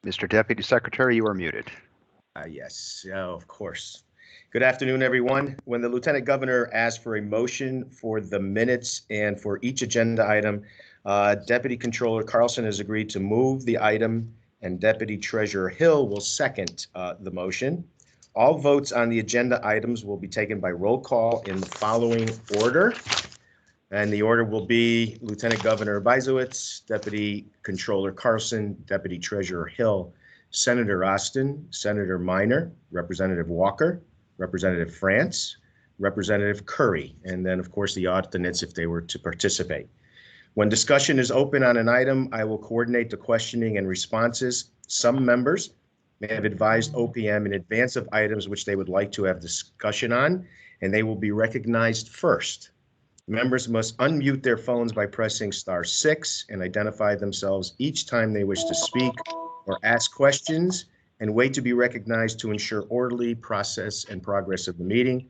Mr. Deputy Secretary, you are muted. Yes, of course. Good afternoon, everyone. When the Lieutenant Governor asked for a motion for the minutes and for each agenda item, Deputy Controller Carlson has agreed to move the item, and Deputy Treasurer Hill will second the motion. All votes on the agenda items will be taken by roll call in the following order. And the order will be Lieutenant Governor Bizowitz, Deputy Controller Carlson, Deputy Treasurer Hill, Senator Austin, Senator Minor, Representative Walker, Representative France, Representative Curry, and then, of course, the alternates if they were to participate. When discussion is open on an item, I will coordinate the questioning and responses. Some members may have advised OPM in advance of items which they would like to have discussion on, and they will be recognized first. Members must unmute their phones by pressing *6 and identify themselves each time they wish to speak or ask questions, and wait to be recognized to ensure orderly process and progress of the meeting.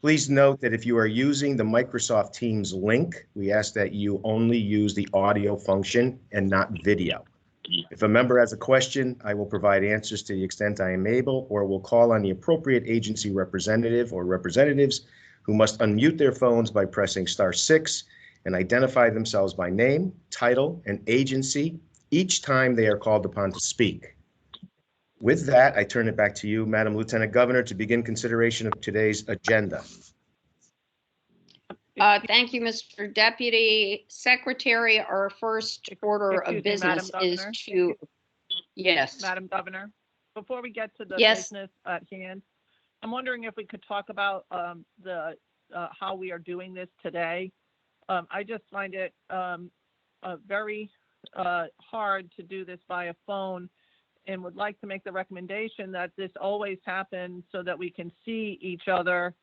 Please note that if you are using the Microsoft Teams link, we ask that you only use the audio function and not video. If a member has a question, I will provide answers to the extent I am able, or will call on the appropriate agency representative or representatives who must unmute their phones by pressing *6 and identify themselves by name, title, and agency each time they are called upon to speak. With that, I turn it back to you, Madam Lieutenant Governor, to begin consideration of today's agenda. Thank you, Mr. Deputy Secretary. Our first order of business is to, yes. Madam Governor, before we get to the business at hand, I'm wondering if we could talk about how we are doing this today. I just find it very hard to do this via phone, and would like to make the recommendation that this always happens so that we can see each other,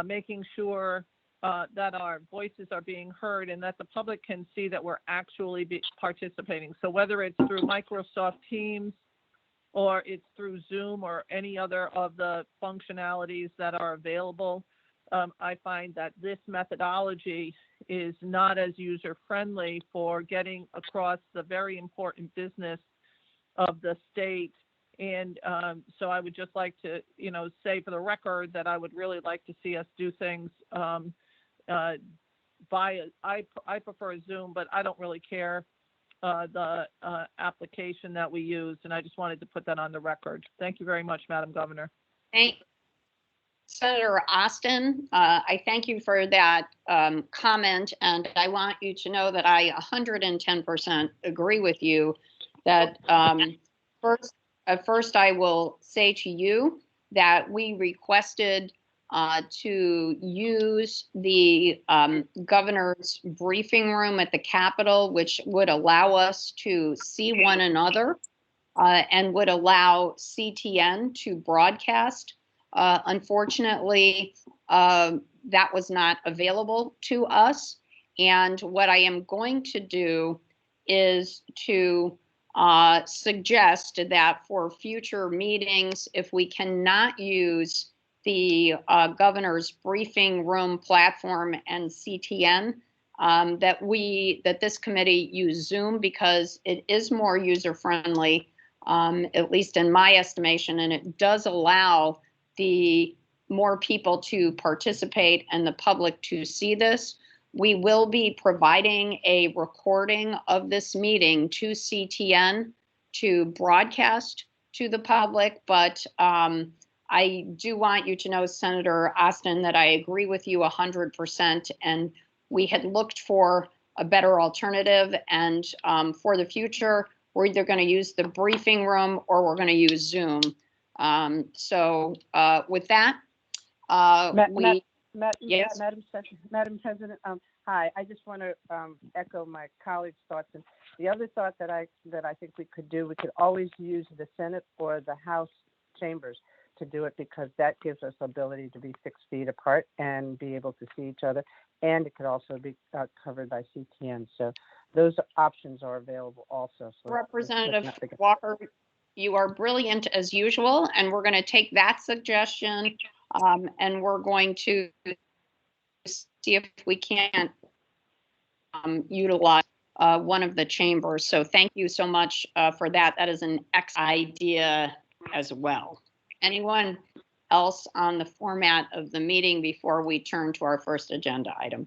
making sure that our voices are being heard and that the public can see that we're actually participating. So whether it's through Microsoft Teams, or it's through Zoom or any other of the functionalities that are available, I find that this methodology is not as user-friendly for getting across the very important business of the state. And so I would just like to, say for the record that I would really like to see us do things via, I prefer Zoom, but I don't really care the application that we use, and I just wanted to put that on the record. Thank you very much, Madam Governor. Thank Senator Austin. I thank you for that comment, and I want you to know that I 110% agree with you that first I will say to you that we requested to use the governor's briefing room at the Capitol, which would allow us to see one another and would allow CTN to broadcast. Unfortunately, that was not available to us. And what I am going to do is to suggest that for future meetings, if we cannot use the governor's briefing room platform and CTN, that this committee use Zoom, because it is more user-friendly, at least in my estimation, and it does allow the more people to participate and the public to see this. We will be providing a recording of this meeting to CTN to broadcast to the public, but I do want you to know, Senator Austin, that I agree with you 100%, and we had looked for a better alternative, and for the future, we're either going to use the briefing room or we're going to use Zoom. So with that, yes. Madam President, hi. I just want to echo my colleagues' thoughts. And the other thought that I think we could do, we could always use the Senate or the House chambers to do it, because that gives us the ability to be 6 feet apart and be able to see each other. And it could also be covered by CTN. So those options are available also. So Representative Walker, you are brilliant as usual, and we're going to take that suggestion and we're going to see if we can't utilize one of the chambers. So thank you so much for that. That is an excellent idea as well. Anyone else on the format of the meeting before we turn to our first agenda item?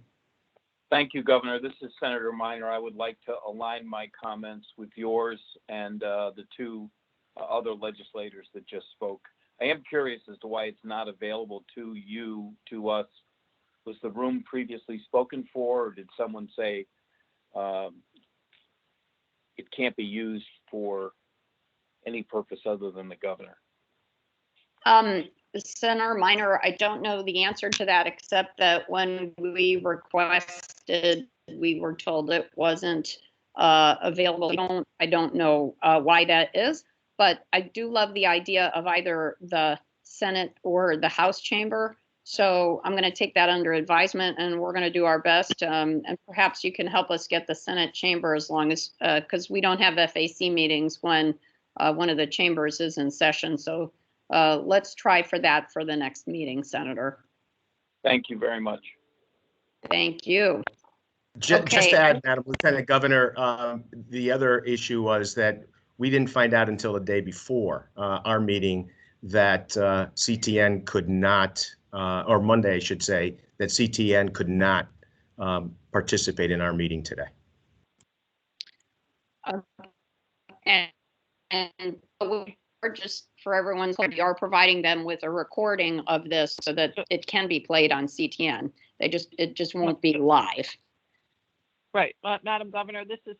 Thank you, Governor. This is Senator Minor. I would like to align my comments with yours and the two other legislators that just spoke. I am curious as to why it's not available to you, to us. Was the room previously spoken for, or did someone say it can't be used for any purpose other than the governor? Senator Minor, I don't know the answer to that, except that when we requested, we were told it wasn't available. I don't know why that is, but I do love the idea of either the Senate or the House chamber. So I'm going to take that under advisement, and we're going to do our best. And perhaps you can help us get the Senate chamber, as long as, because we don't have FAC meetings when one of the chambers is in session. So let's try for that for the next meeting, Senator. Thank you very much. Thank you. Just Okay. to add, Madam Lieutenant Governor, the other issue was that we didn't find out until the day before our meeting that CTN could not, or Monday, I should say, that CTN could not participate in our meeting today. And we are, just for everyone's clear, we are providing them with a recording of this so that it can be played on CTN. It just won't be live. Right, Madam Governor, this is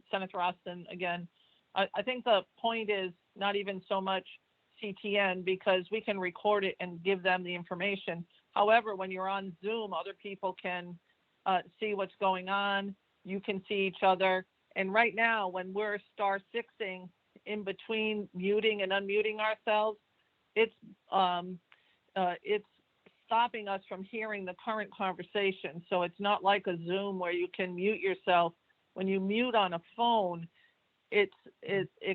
Senator Austin again. I think the point is not even so much CTN, because we can record it and give them the information. However, when you're on Zoom, other people can see what's going on. You can see each other. And right now, when we're *6ing in between muting and unmuting ourselves, it's stopping us from hearing the current conversation. So it's not like a Zoom where you can mute yourself. When you mute on a phone, it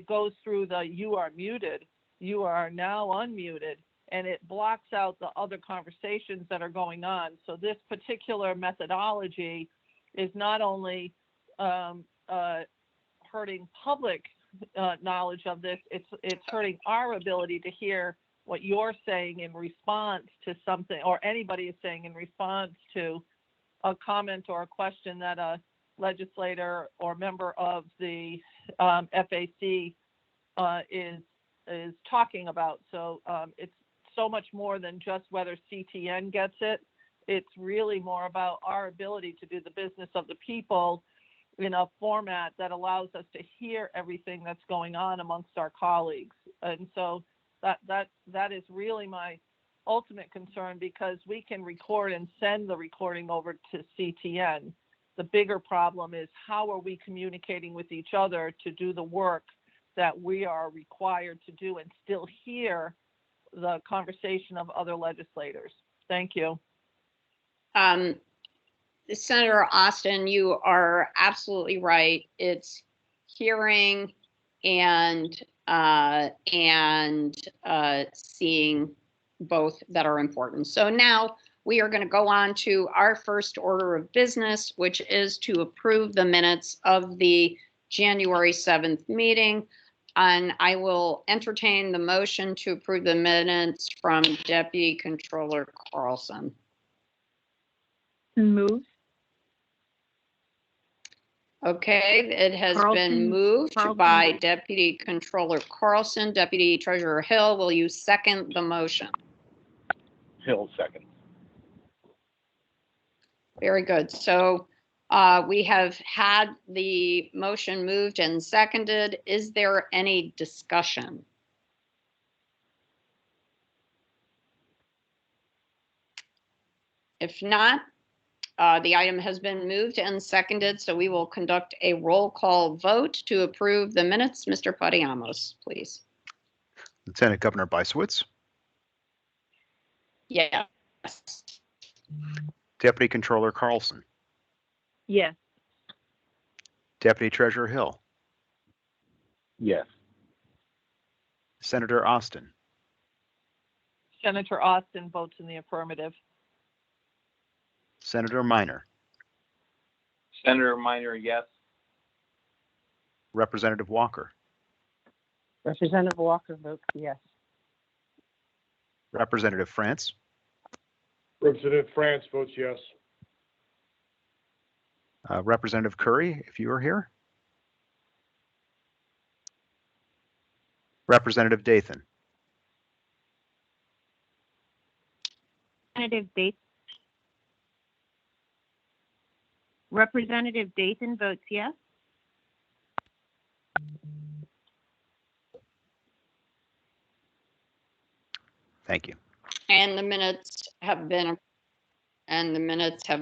goes through the "you are muted, you are now unmuted," and it blocks out the other conversations that are going on. So this particular methodology is not only hurting public knowledge of this, it's hurting our ability to hear what you're saying in response to something, or anybody is saying in response to a comment or a question that a legislator or member of the FAC is talking about. So it's so much more than just whether CTN gets it. It's really more about our ability to do the business of the people in a format that allows us to hear everything that's going on amongst our colleagues. And so that is really my ultimate concern, because we can record and send the recording over to CTN. The bigger problem is, how are we communicating with each other to do the work that we are required to do and still hear the conversation of other legislators? Thank you. Senator Austin, you are absolutely right. It's hearing and seeing both that are important. So now we are going to go on to our first order of business, which is to approve the minutes of the January 7th meeting. And I will entertain the motion to approve the minutes from Deputy Controller Carlson. Move. Okay, it has been moved by Deputy Controller Carlson. Deputy Treasurer Hill, will you second the motion? Hill, second. Very good. So we have had the motion moved and seconded. Is there any discussion? If not, the item has been moved and seconded, so we will conduct a roll call vote to approve the minutes. Mr. Padiamos, please. Lieutenant Governor Bysowitz, Yes. Deputy Controller Carlson, Yes. Deputy Treasurer Hill, Yes. Senator Austin, Senator Austin votes in the affirmative. Senator Minor, Senator Minor, yes. Representative Walker, Representative Walker votes yes. Representative France, Representative France votes yes. Representative Curry, if you are here, Representative Dathan, Representative Dathan votes yes. thank you. And the minutes have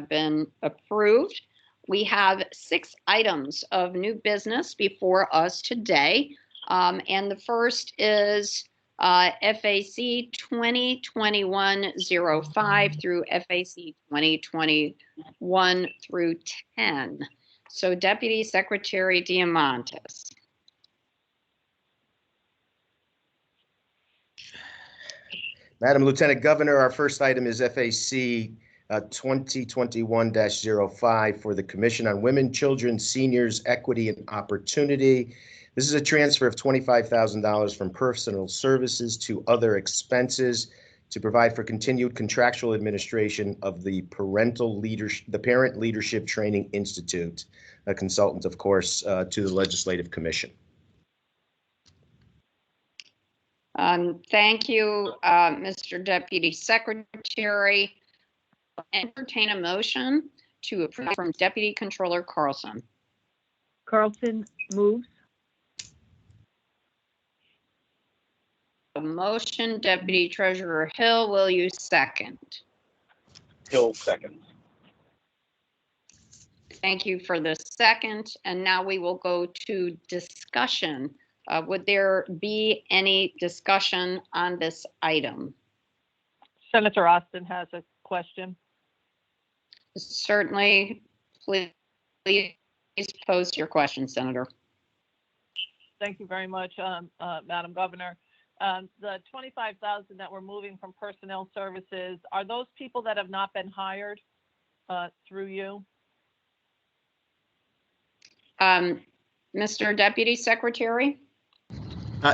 been approved. We have 6 items of new business before us today. And the first is FAC 2021-05 through FAC 2021 through 10. So Deputy Secretary Diamantis. Madam Lieutenant Governor, our first item is FAC 2021-05 for the Commission on Women, Children, Seniors, Equity, and Opportunity. This is a transfer of $25,000 from personal services to other expenses to provide for continued contractual administration of the Parent Leadership Training Institute, a consultant, of course, to the Legislative Commission. Thank you, Mr. Deputy Secretary. Entertain a motion to approve from Deputy Controller Carlson. Carlson moves. A motion, Deputy Treasurer Hill, will you second? Hill seconds. Thank you for the second. And now we will go to discussion. Would there be any discussion on this item? Senator Austin has a question. Certainly, please pose your question, Senator. Thank you very much, Madam Governor. The 25,000 that we're moving from personnel services, are those people that have not been hired through you? Mr. Deputy Secretary?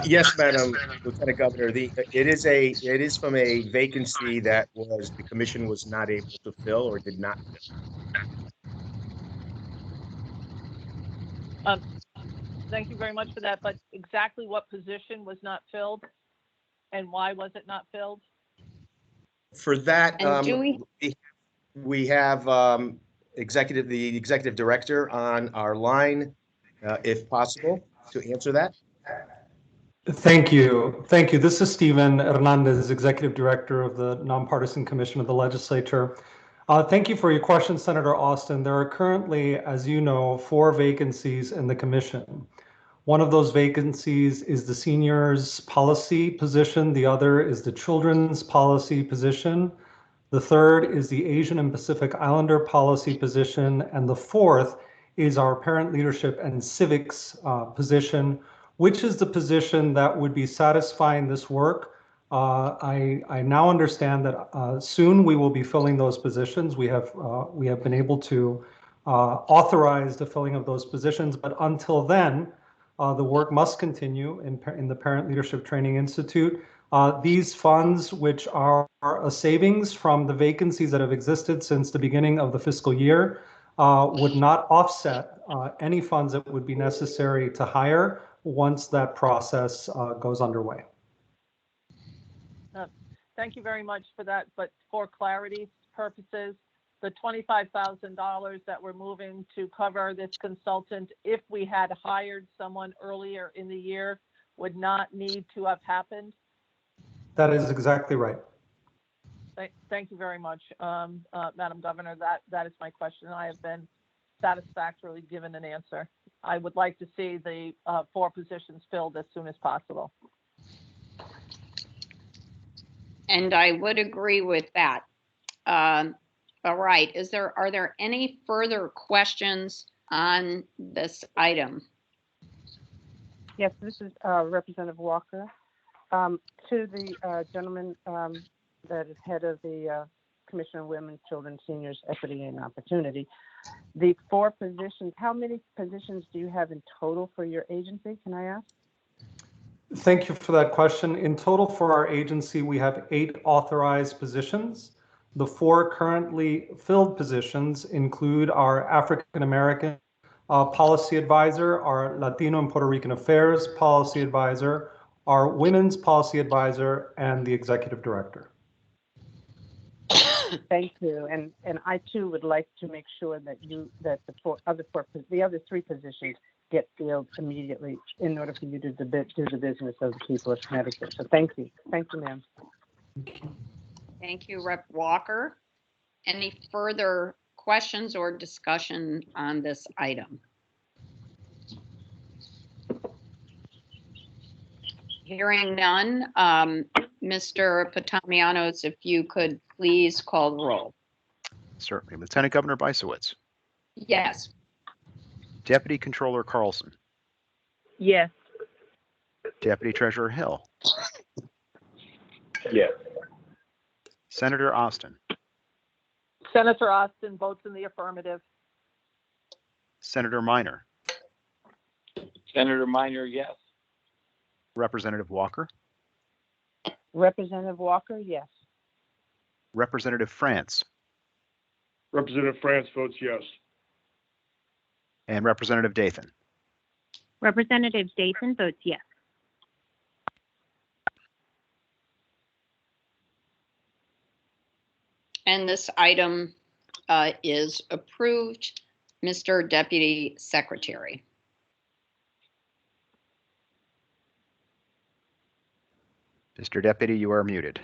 Yes, Madam Lieutenant Governor. It is from a vacancy that the commission was not able to fill or did not fill. Thank you very much for that. But exactly what position was not filled, and why was it not filled? For that, And we have the executive director on our line, if possible, to answer that. Thank you. Thank you. This is Stephen Hernandez, Executive Director of the Nonpartisan Commission of the Legislature. Thank you for your question, Senator Austin. There are currently, as you know, 4 vacancies in the commission. One of those vacancies is the seniors policy position. The other is the children's policy position. The third is the Asian and Pacific Islander policy position. And the fourth is our parent leadership and civics position, which is the position that would be satisfying this work. I now understand that soon we will be filling those positions. We have been able to authorize the filling of those positions, but until then, the work must continue in the Parent Leadership Training Institute. These funds, which are a savings from the vacancies that have existed since the beginning of the fiscal year, would not offset any funds that would be necessary to hire once that process goes underway. Thank you very much for that. But for clarity purposes, the $25,000 that we're moving to cover this consultant, if we had hired someone earlier in the year, would not need to have happened? That is exactly right. Thank you very much, Madam Governor. That is my question. I have been satisfactorily given an answer. I would like to see the 4 positions filled as soon as possible. And I would agree with that. All right. Are there any further questions on this item? Yes, this is Representative Walker. To the gentleman that is head of the Commission on Women, Children, Seniors, Equity, and Opportunity. The 4 positions, how many positions do you have in total for your agency, can I ask? Thank you for that question. In total for our agency, we have 8 authorized positions. The 4 currently filled positions include our African American policy advisor, our Latino and Puerto Rican affairs policy advisor, our women's policy advisor, and the executive director. Thank you. And I too would like to make sure that the other 3 positions get filled immediately in order for you to do the business of the people of Connecticut. So thank you. Thank you, ma'am. Thank you, Rep. Walker. Any further questions or discussion on this item? Hearing none, Mr. Potamianos, if you could please call the roll. Certainly. Lieutenant Governor Bysowitz, Yes. Deputy Controller Carlson, Yes. Deputy Treasurer Hill, Yes. Senator Austin, Senator Austin votes in the affirmative. Senator Minor, Senator Minor, yes. Representative Walker, Representative Walker, yes. Representative France, Representative France votes yes. and Representative Dathan. Representative Dathan votes yes. And this item is approved. Mr. Deputy Secretary. Mr. Deputy, you are muted.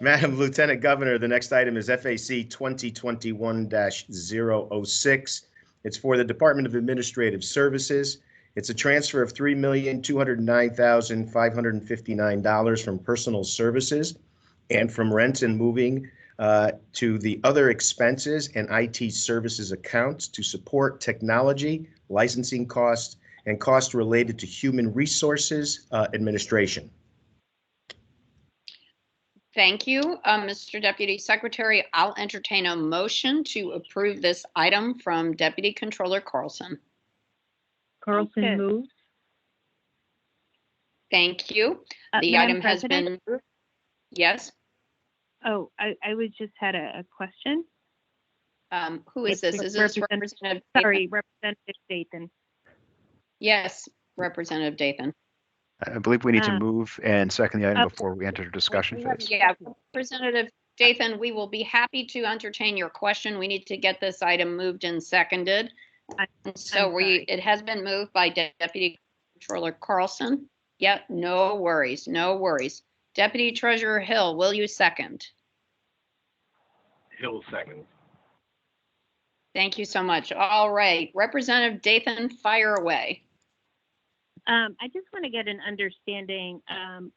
Madam Lieutenant Governor, the next item is FAC 2021-006. It's for the Department of Administrative Services. It's a transfer of $3,209,559 from personal services and from rent and moving to the other expenses and IT services accounts to support technology, licensing costs, and costs related to human resources administration. Thank you, Mr. Deputy Secretary. I'll entertain a motion to approve this item from Deputy Controller Carlson. Carlson Okay. moves. Thank you. The Madam item has President? been, yes, Oh, I just had a question. who is this? Is this Representative? Sorry, Dathan? Representative Dathan. Yes, Representative Dathan. I believe we need to Uh, move and second the item oh. before we enter discussion phase. Yeah, Representative Dathan, we will be happy to entertain your question. We need to get this item moved and seconded. And so I'm sorry. it has been moved by Deputy Controller Carlson. Yeah, no worries, no worries. Deputy Treasurer Hill, will you second? Hill second. Thank you so much. All right, Representative Dathan, fire away. I just want to get an understanding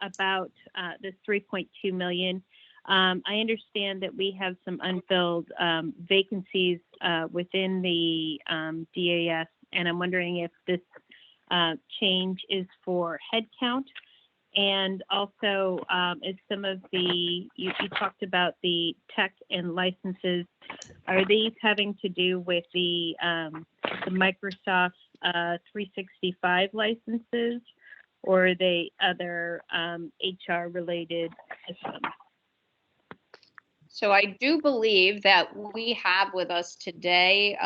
about this 3.2 million. I understand that we have some unfilled vacancies within the DAS, and I'm wondering if this change is for headcount. And also, is some of you talked about the tech and licenses, are these having to do with the Microsoft 365 licenses, or are they other HR related systems? So I do believe that we have with us today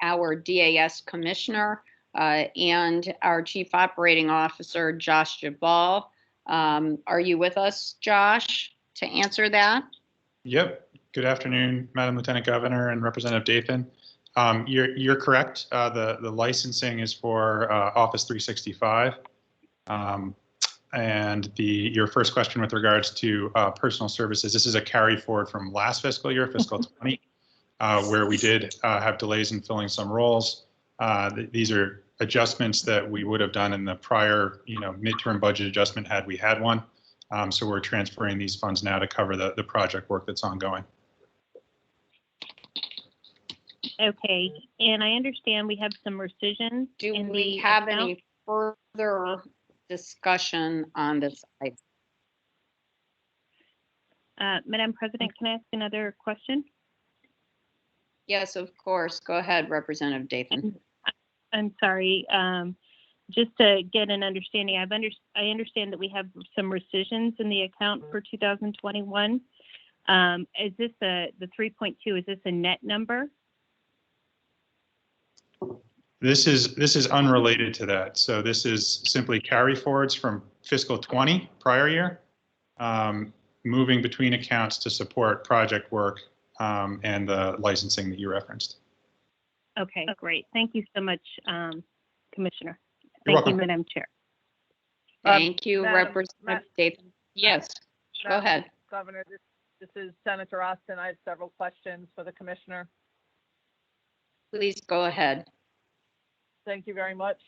our DAS Commissioner and our Chief Operating Officer, Josh Jabal. Are you with us, Josh, to answer that? Yep. Good afternoon, Madam Lieutenant Governor and Representative Dathan. You're correct. The licensing is for Office 365. And your first question with regards to personal services, this is a carry forward from last fiscal year, fiscal 20, where we did have delays in filling some roles. These are adjustments that we would have done in the prior, midterm budget adjustment had we had one. So we're transferring these funds now to cover the project work that's ongoing. Okay, and I understand we have some rescissions. Do in we the have account. any further discussion on this item? Madam President, can I ask another question? Yes, of course. Go ahead, Representative Dathan. I'm sorry. Just to get an understanding, I understand that we have some rescissions in the account for 2021. Is this the 3.2? Is this a net number? This is unrelated to that. So this is simply carry forwards from fiscal 20 prior year, moving between accounts to support project work and the licensing that you referenced. Okay, great. Thank you so much, Commissioner. You're Thank you, welcome. Madam Chair. Thank you, Madam- Representative Dathan. Yes, go Madam ahead. Governor, this is Senator Austin. I have several questions for the commissioner. Please go ahead. Thank you very much.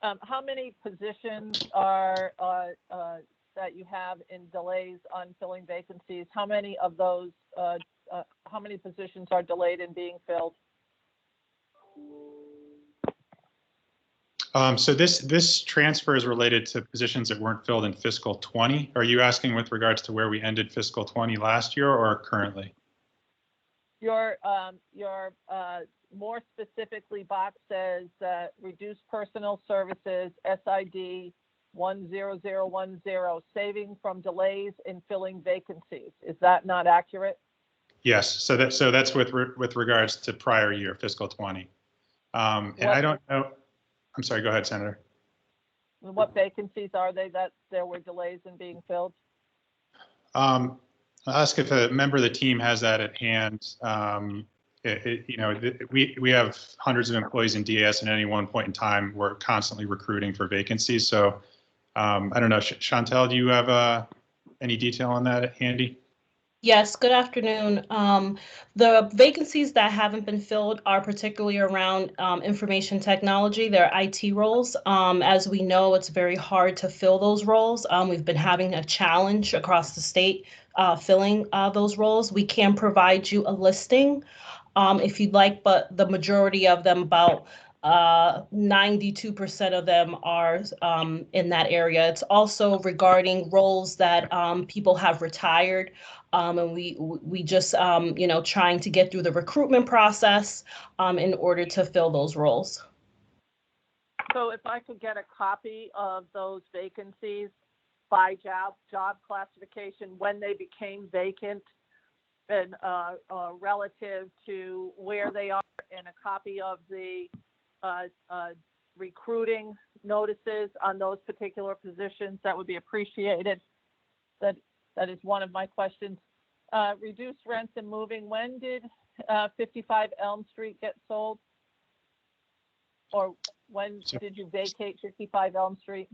How many positions are that you have in delays on filling vacancies? How many of those? How many positions are delayed in being filled? So this transfer is related to positions that weren't filled in fiscal 20. Are you asking with regards to where we ended fiscal 20 last year or currently? Your more specifically box says reduce personal services SID 10010 saving from delays in filling vacancies. Is that not accurate? Yes. So that's with regards to prior year fiscal 20. And I don't know. I'm sorry. Go ahead, Senator. What vacancies are they that there were delays in being filled? I'll ask if a member of the team has that at hand. We have hundreds of employees in DAS, and at any one point in time, we're constantly recruiting for vacancies. So I don't know, Chantel, do you have any detail on that handy? Yes, good afternoon. The vacancies that haven't been filled are particularly around information technology, they're IT roles. As we know, it's very hard to fill those roles. We've been having a challenge across the state filling those roles. We can provide you a listing if you'd like, but the majority of them, about 92% of them are in that area. It's also regarding roles that people have retired. And we just, trying to get through the recruitment process in order to fill those roles. So if I could get a copy of those vacancies by job classification, when they became vacant, and relative to where they are, and a copy of the recruiting notices on those particular positions, that would be appreciated. That is one of my questions. Reduced rents and moving. When did 55 Elm Street get sold? Or when did you vacate 55 Elm Street?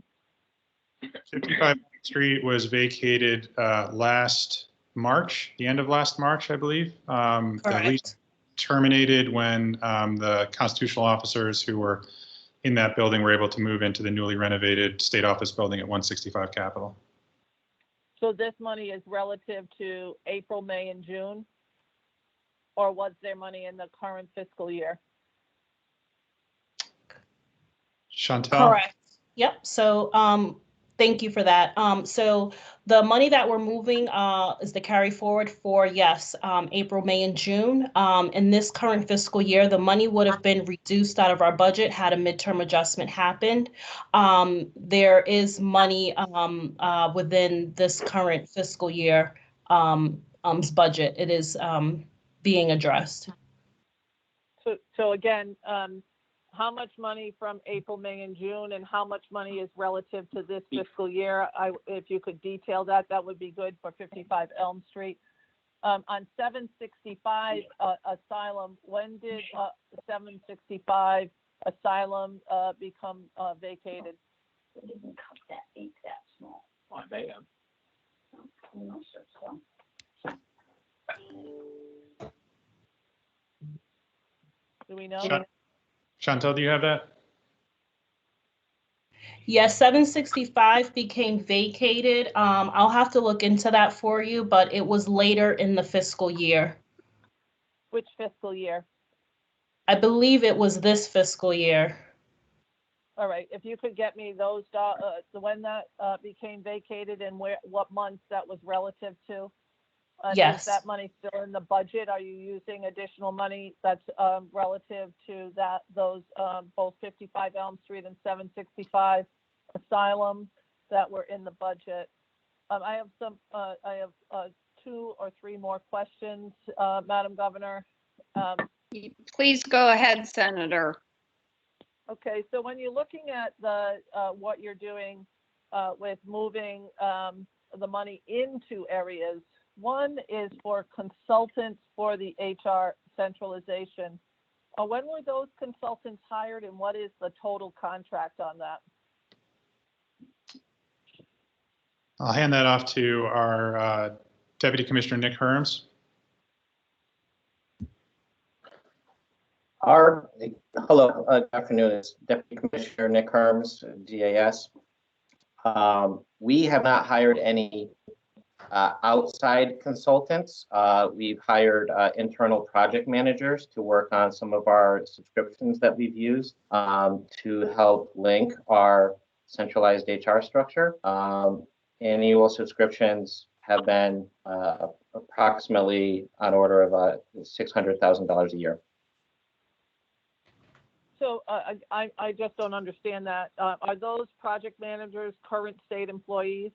55 Elm Street was vacated last March, the end of last March, I believe. The lease terminated when the constitutional officers who were in that building were able to move into the newly renovated state office building at 165 Capitol. So this money is relative to April, May, and June? Or was there money in the current fiscal year? Chantel? Correct. Yep. So thank you for that. So the money that we're moving is the carry forward for, yes, April, May, and June. In this current fiscal year, the money would have been reduced out of our budget had a midterm adjustment happened. There is money within this current fiscal year budget. It is being addressed. So again, how much money from April, May, and June, and how much money is relative to this fiscal year? If you could detail that, that would be good for 55 Elm Street. On 765 Asylum, when did 765 Asylum become vacated? I may have. Do we know? Chantel, do you have that? Yes, 765 became vacated. I'll have to look into that for you, but it was later in the fiscal year. Which fiscal year? I believe it was this fiscal year. All right, if you could get me those, when that became vacated and what months that was relative to? Yes. Is that money still in the budget? Are you using additional money that's relative to those both 55 Elm Street and 765 Asylum that were in the budget? I have 2 or 3 more questions, Madam Governor. Please go ahead, Senator. Okay, so when you're looking at what you're doing with moving the money into areas, one is for consultants for the HR centralization. When were those consultants hired, and what is the total contract on that? I'll hand that off to our Deputy Commissioner Nick Herms. Hello, good afternoon. It's Deputy Commissioner Nick Herms, DAS. We have not hired any outside consultants. We've hired internal project managers to work on some of our subscriptions that we've used to help link our centralized HR structure. Annual subscriptions have been approximately on order of $600,000 a year. So I just don't understand that. Are those project managers current state employees?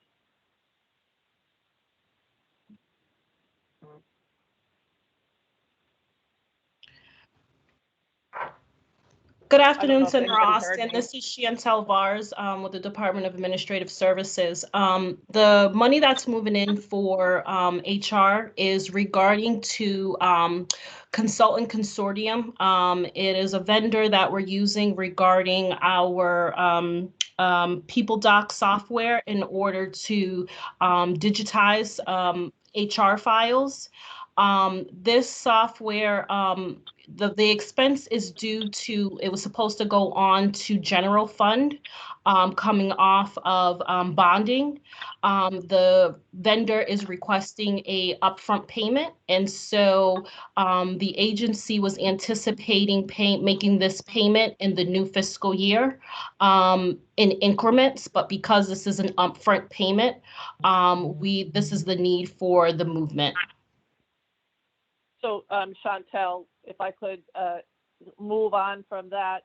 Good afternoon, Senator Austin. This is Chantel Vars with the Department of Administrative Services. The money that's moving in for HR is regarding to Consultant Consortium. It is a vendor that we're using regarding our PeopleDoc software in order to digitize HR files. This software, the expense is due to, it was supposed to go on to general fund coming off of bonding. The vendor is requesting a upfront payment. And so the agency was anticipating making this payment in the new fiscal year in increments. But because this is an upfront payment, this is the need for the movement. So, Chantel, if I could move on from that,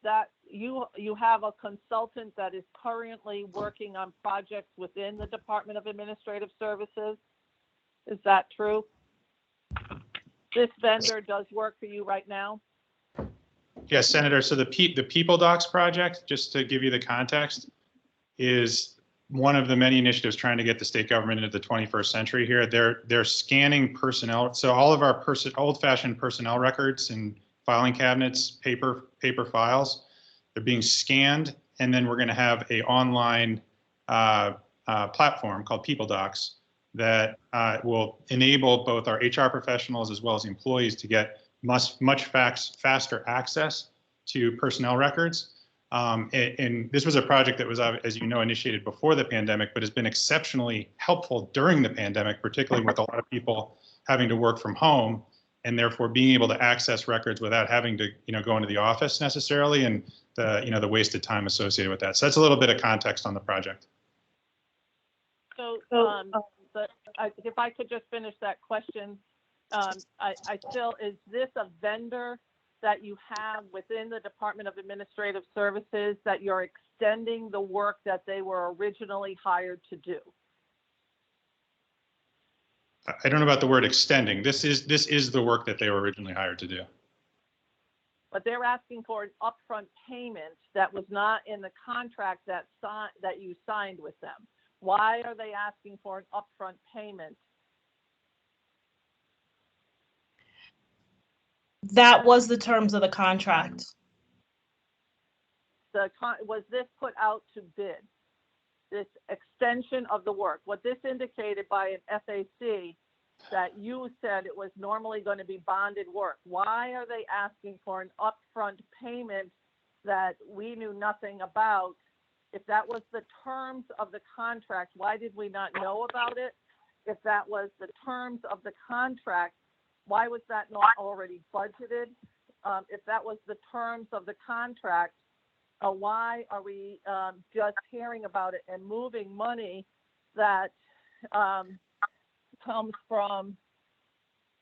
that you have a consultant that is currently working on projects within the Department of Administrative Services. Is that true? This vendor does work for you right now? Yes, Senator. So the PeopleDocs project, just to give you the context, is one of the many initiatives trying to get the state government into the 21st century here. They're scanning personnel. So all of our old-fashioned personnel records and filing cabinets, paper files, they're being scanned, and then we're going to have an online platform called PeopleDocs that will enable both our HR professionals as well as employees to get much faster access to personnel records. And this was a project that was, as you know, initiated before the pandemic, but has been exceptionally helpful during the pandemic, particularly with a lot of people having to work from home and therefore being able to access records without having to, go into the office necessarily, and the wasted time associated with that. So that's a little bit of context on the project. So, if I could just finish that question, is this a vendor that you have within the Department of Administrative Services that you're extending the work that they were originally hired to do? I don't know about the word extending. This is the work that they were originally hired to do. But they're asking for an upfront payment that was not in the contract that you signed with them. Why are they asking for an upfront payment? That was the terms of the contract. Was this put out to bid? This extension of the work? What this indicated by an FAC that you said it was normally going to be bonded work. Why are they asking for an upfront payment that we knew nothing about? If that was the terms of the contract, why did we not know about it? If that was the terms of the contract, why was that not already budgeted? If that was the terms of the contract, why are we just hearing about it and moving money that comes from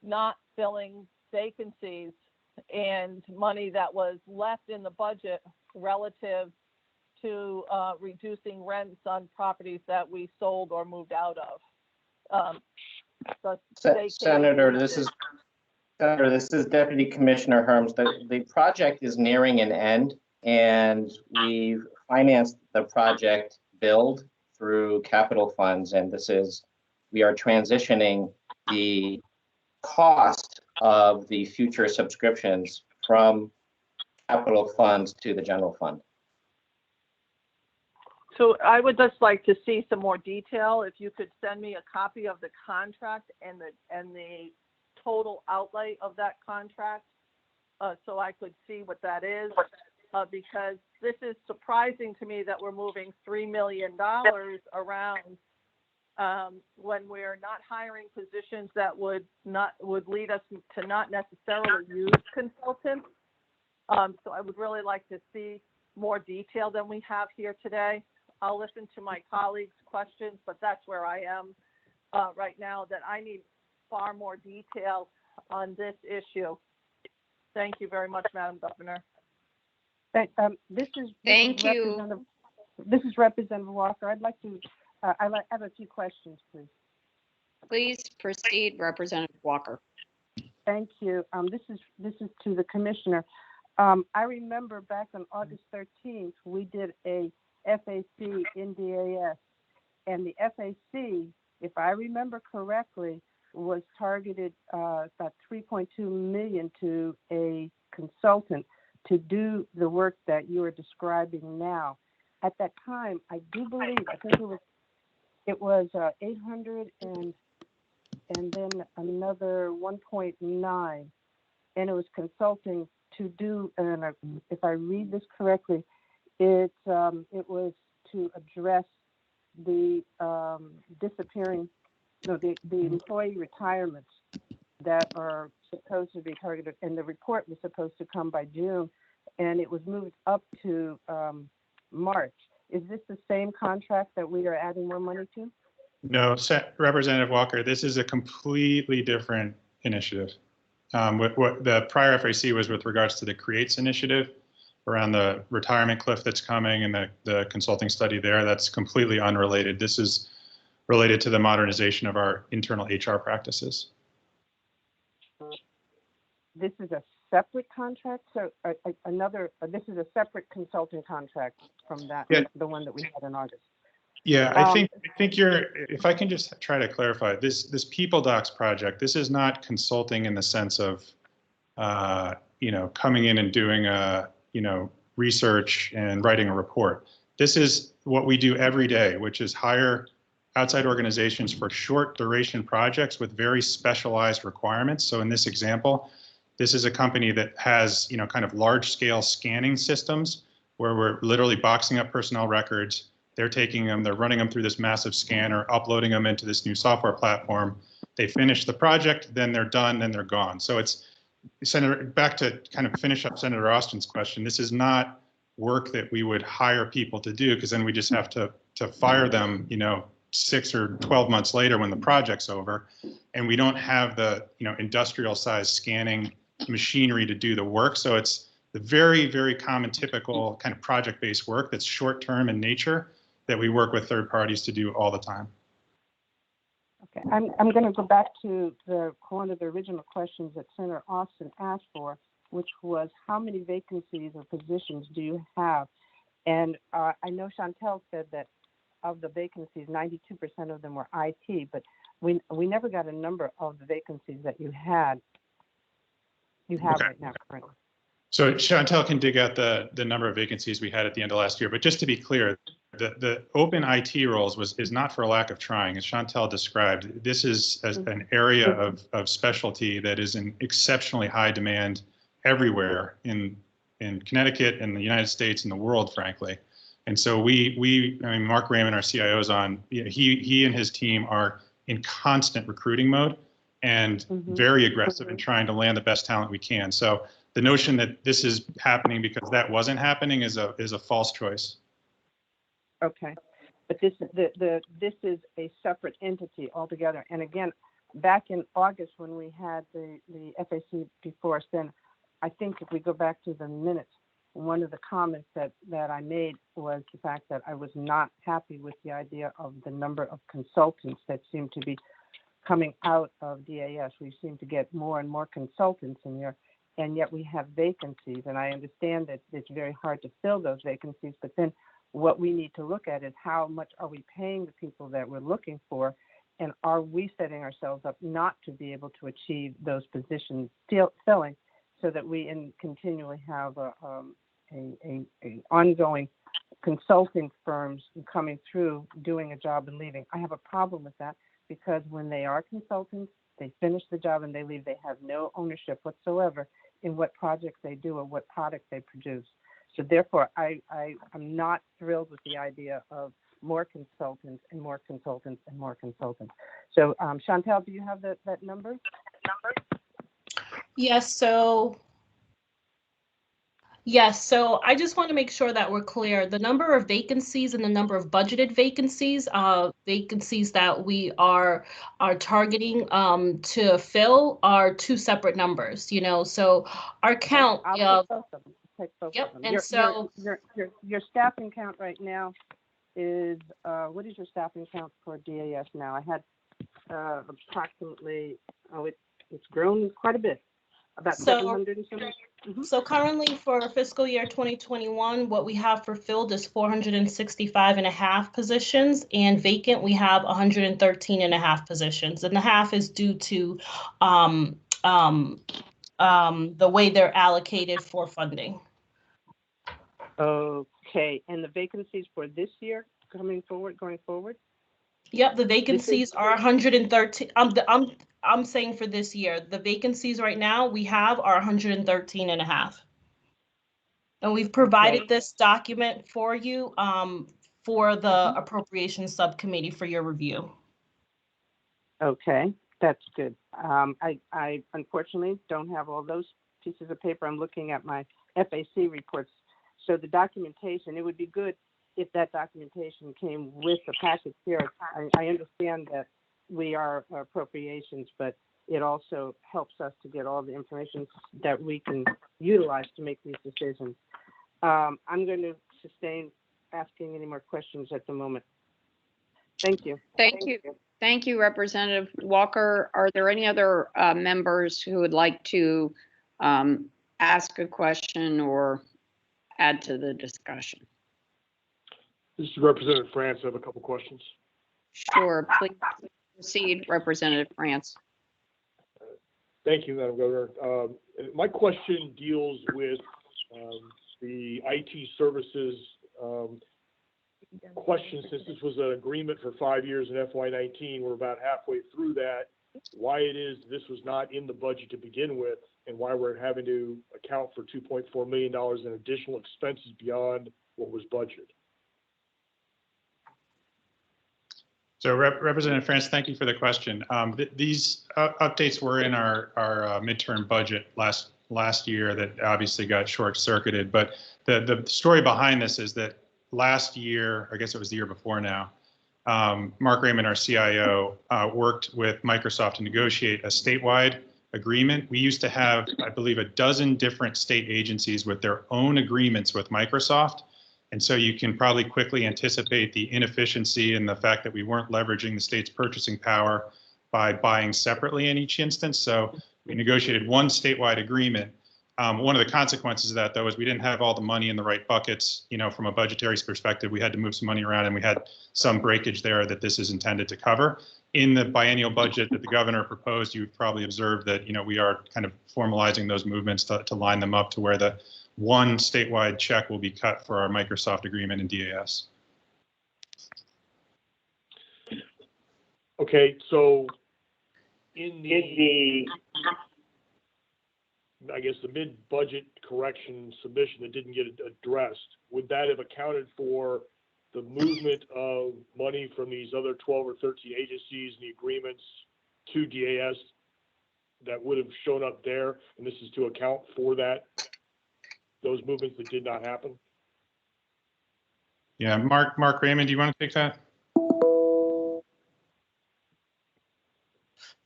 not filling vacancies and money that was left in the budget relative to reducing rents on properties that we sold or moved out of. Senator, this is Deputy Commissioner Herms. The project is nearing an end, and we've financed the project build through capital funds, and we are transitioning the cost of the future subscriptions from capital funds to the general fund. So I would just like to see some more detail. If you could send me a copy of the contract and the total outlay of that contract, so I could see what that is, because this is surprising to me that we're moving $3 million around when we're not hiring positions that would lead us to not necessarily use consultants. So I would really like to see more detail than we have here today. I'll listen to my colleagues' questions, but that's where I am right now, that I need far more detail on this issue. Thank you very much, Madam Governor. Thank you. This is Representative Walker. I'd like to, I have a few questions, please. Please proceed, Representative Walker. Thank you. This is to the commissioner. I remember back on August 13th, we did a FAC in DAS, and the FAC, if I remember correctly, was targeted about $3.2 million to a consultant to do the work that you are describing now. At that time, I do believe, I think it was 800 and then another 1.9, and it was consulting to do, and if I read this correctly, it was to address the the employee retirements that are supposed to be targeted, and the report was supposed to come by June, and it was moved up to March. Is this the same contract that we are adding more money to? No, Representative Walker, this is a completely different initiative. What the prior FAC was with regards to the CREATES initiative around the retirement cliff that's coming and the consulting study there. That's completely unrelated. This is related to the modernization of our internal HR practices. This is a separate contract, so this is a separate consulting contract from that, yeah. The one that we had in August. Yeah, I think you're, if I can just try to clarify, this People Docs project, this is not consulting in the sense of, coming in and doing research and writing a report. This is what we do every day, which is hire outside organizations for short duration projects with very specialized requirements. So in this example, this is a company that has, kind of large scale scanning systems where we're literally boxing up personnel records. They're taking them, they're running them through this massive scanner, uploading them into this new software platform. They finish the project, then they're done, then they're gone. So it's, Senator, back to kind of finish up Senator Austin's question, this is not work that we would hire people to do, because then we just have to fire them, 6 or 12 months later when the project's over. And we don't have the, industrial size scanning machinery to do the work. So it's the very, very common, typical kind of project-based work that's short-term in nature that we work with third parties to do all the time. Okay, I'm going to go back to one of the original questions that Senator Austin asked for, which was how many vacancies or positions do you have? And I know Chantel said that of the vacancies, 92% of them were IT, but we never got a number of the vacancies that you have Okay. right now currently. So Chantel can dig out the number of vacancies we had at the end of last year, but just to be clear, the open IT roles is not for a lack of trying. As Chantel described, this is an area of specialty that is in exceptionally high demand everywhere in Connecticut, in the United States, in the world, frankly. And so Mark Raymond, our CIO, is on, he and his team are in constant recruiting mode and very aggressive in trying to land the best talent we can. So the notion that this is happening because that wasn't happening is a false choice. Okay, but this is a separate entity altogether. And again, back in August when we had the FAC before us, then I think if we go back to the minutes, one of the comments that I made was the fact that I was not happy with the idea of the number of consultants that seem to be coming out of DAS. We seem to get more and more consultants in here, and yet we have vacancies. And I understand that it's very hard to fill those vacancies, but then what we need to look at is how much are we paying the people that we're looking for, and are we setting ourselves up not to be able to achieve those positions filling, so that we continually have a ongoing consulting firms coming through, doing a job and leaving. I have a problem with that because when they are consultants, they finish the job and they leave. They have no ownership whatsoever in what projects they do or what products they produce. So therefore, I'm not thrilled with the idea of more consultants and more consultants and more consultants. So Chantel, do you have that number? Yes, so I just want to make sure that we're clear. The number of vacancies and the number of budgeted vacancies that we are targeting to fill are two separate numbers, you know, so our count. I'll take both of them. Yep, and your staffing count right now is, what is your staffing count for DAS now? I had approximately, it's grown quite a bit. About 700 and something. Mm-hmm. So currently for fiscal year 2021, what we have for filled is 465.5 positions, and vacant we have 113.5 positions, and the half is due to the way they're allocated for funding. Okay, and the vacancies for this year going forward? Yep, the vacancies are 113. I'm saying for this year, the vacancies right now we have are 113.5. And we've provided this document for you for the appropriations subcommittee for your review. Okay, that's good. I unfortunately don't have all those pieces of paper. I'm looking at my FAC reports. So the documentation, it would be good if that documentation came with the package here. I understand that we are appropriations, but it also helps us to get all the information that we can utilize to make these decisions. I'm going to sustain asking any more questions at the moment. Thank you. Thank you. Thank you, Representative Walker. Are there any other members who would like to ask a question or add to the discussion? This is Representative France. I have a couple questions. Sure, please proceed, Representative France. Thank you, Madam Governor. My question deals with the IT services question. Since this was an agreement for 5 years in FY19, we're about halfway through that. Why it is this was not in the budget to begin with, and why we're having to account for $2.4 million in additional expenses beyond what was budgeted. So Representative France, thank you for the question. These updates were in our midterm budget last year that obviously got short-circuited. But the story behind this is that last year, I guess it was the year before now, Mark Raymond, our CIO, worked with Microsoft to negotiate a statewide agreement. We used to have, I believe, a dozen different state agencies with their own agreements with Microsoft. And so you can probably quickly anticipate the inefficiency and the fact that we weren't leveraging the state's purchasing power by buying separately in each instance. So we negotiated one statewide agreement. One of the consequences of that, though, is we didn't have all the money in the right buckets. You know, from a budgetary perspective, we had to move some money around, and we had some breakage there that this is intended to cover. In the biennial budget that the governor proposed, you've probably observed that, you know, we are kind of formalizing those movements to line them up to where the one statewide check will be cut for our Microsoft agreement in DAS. Okay, so in the I guess the mid-budget correction submission that didn't get addressed, would that have accounted for the movement of money from these other 12 or 13 agencies and the agreements to DAS that would have shown up there? And this is to account for that, those movements that did not happen? Yeah, Mark Raymond, do you want to take that?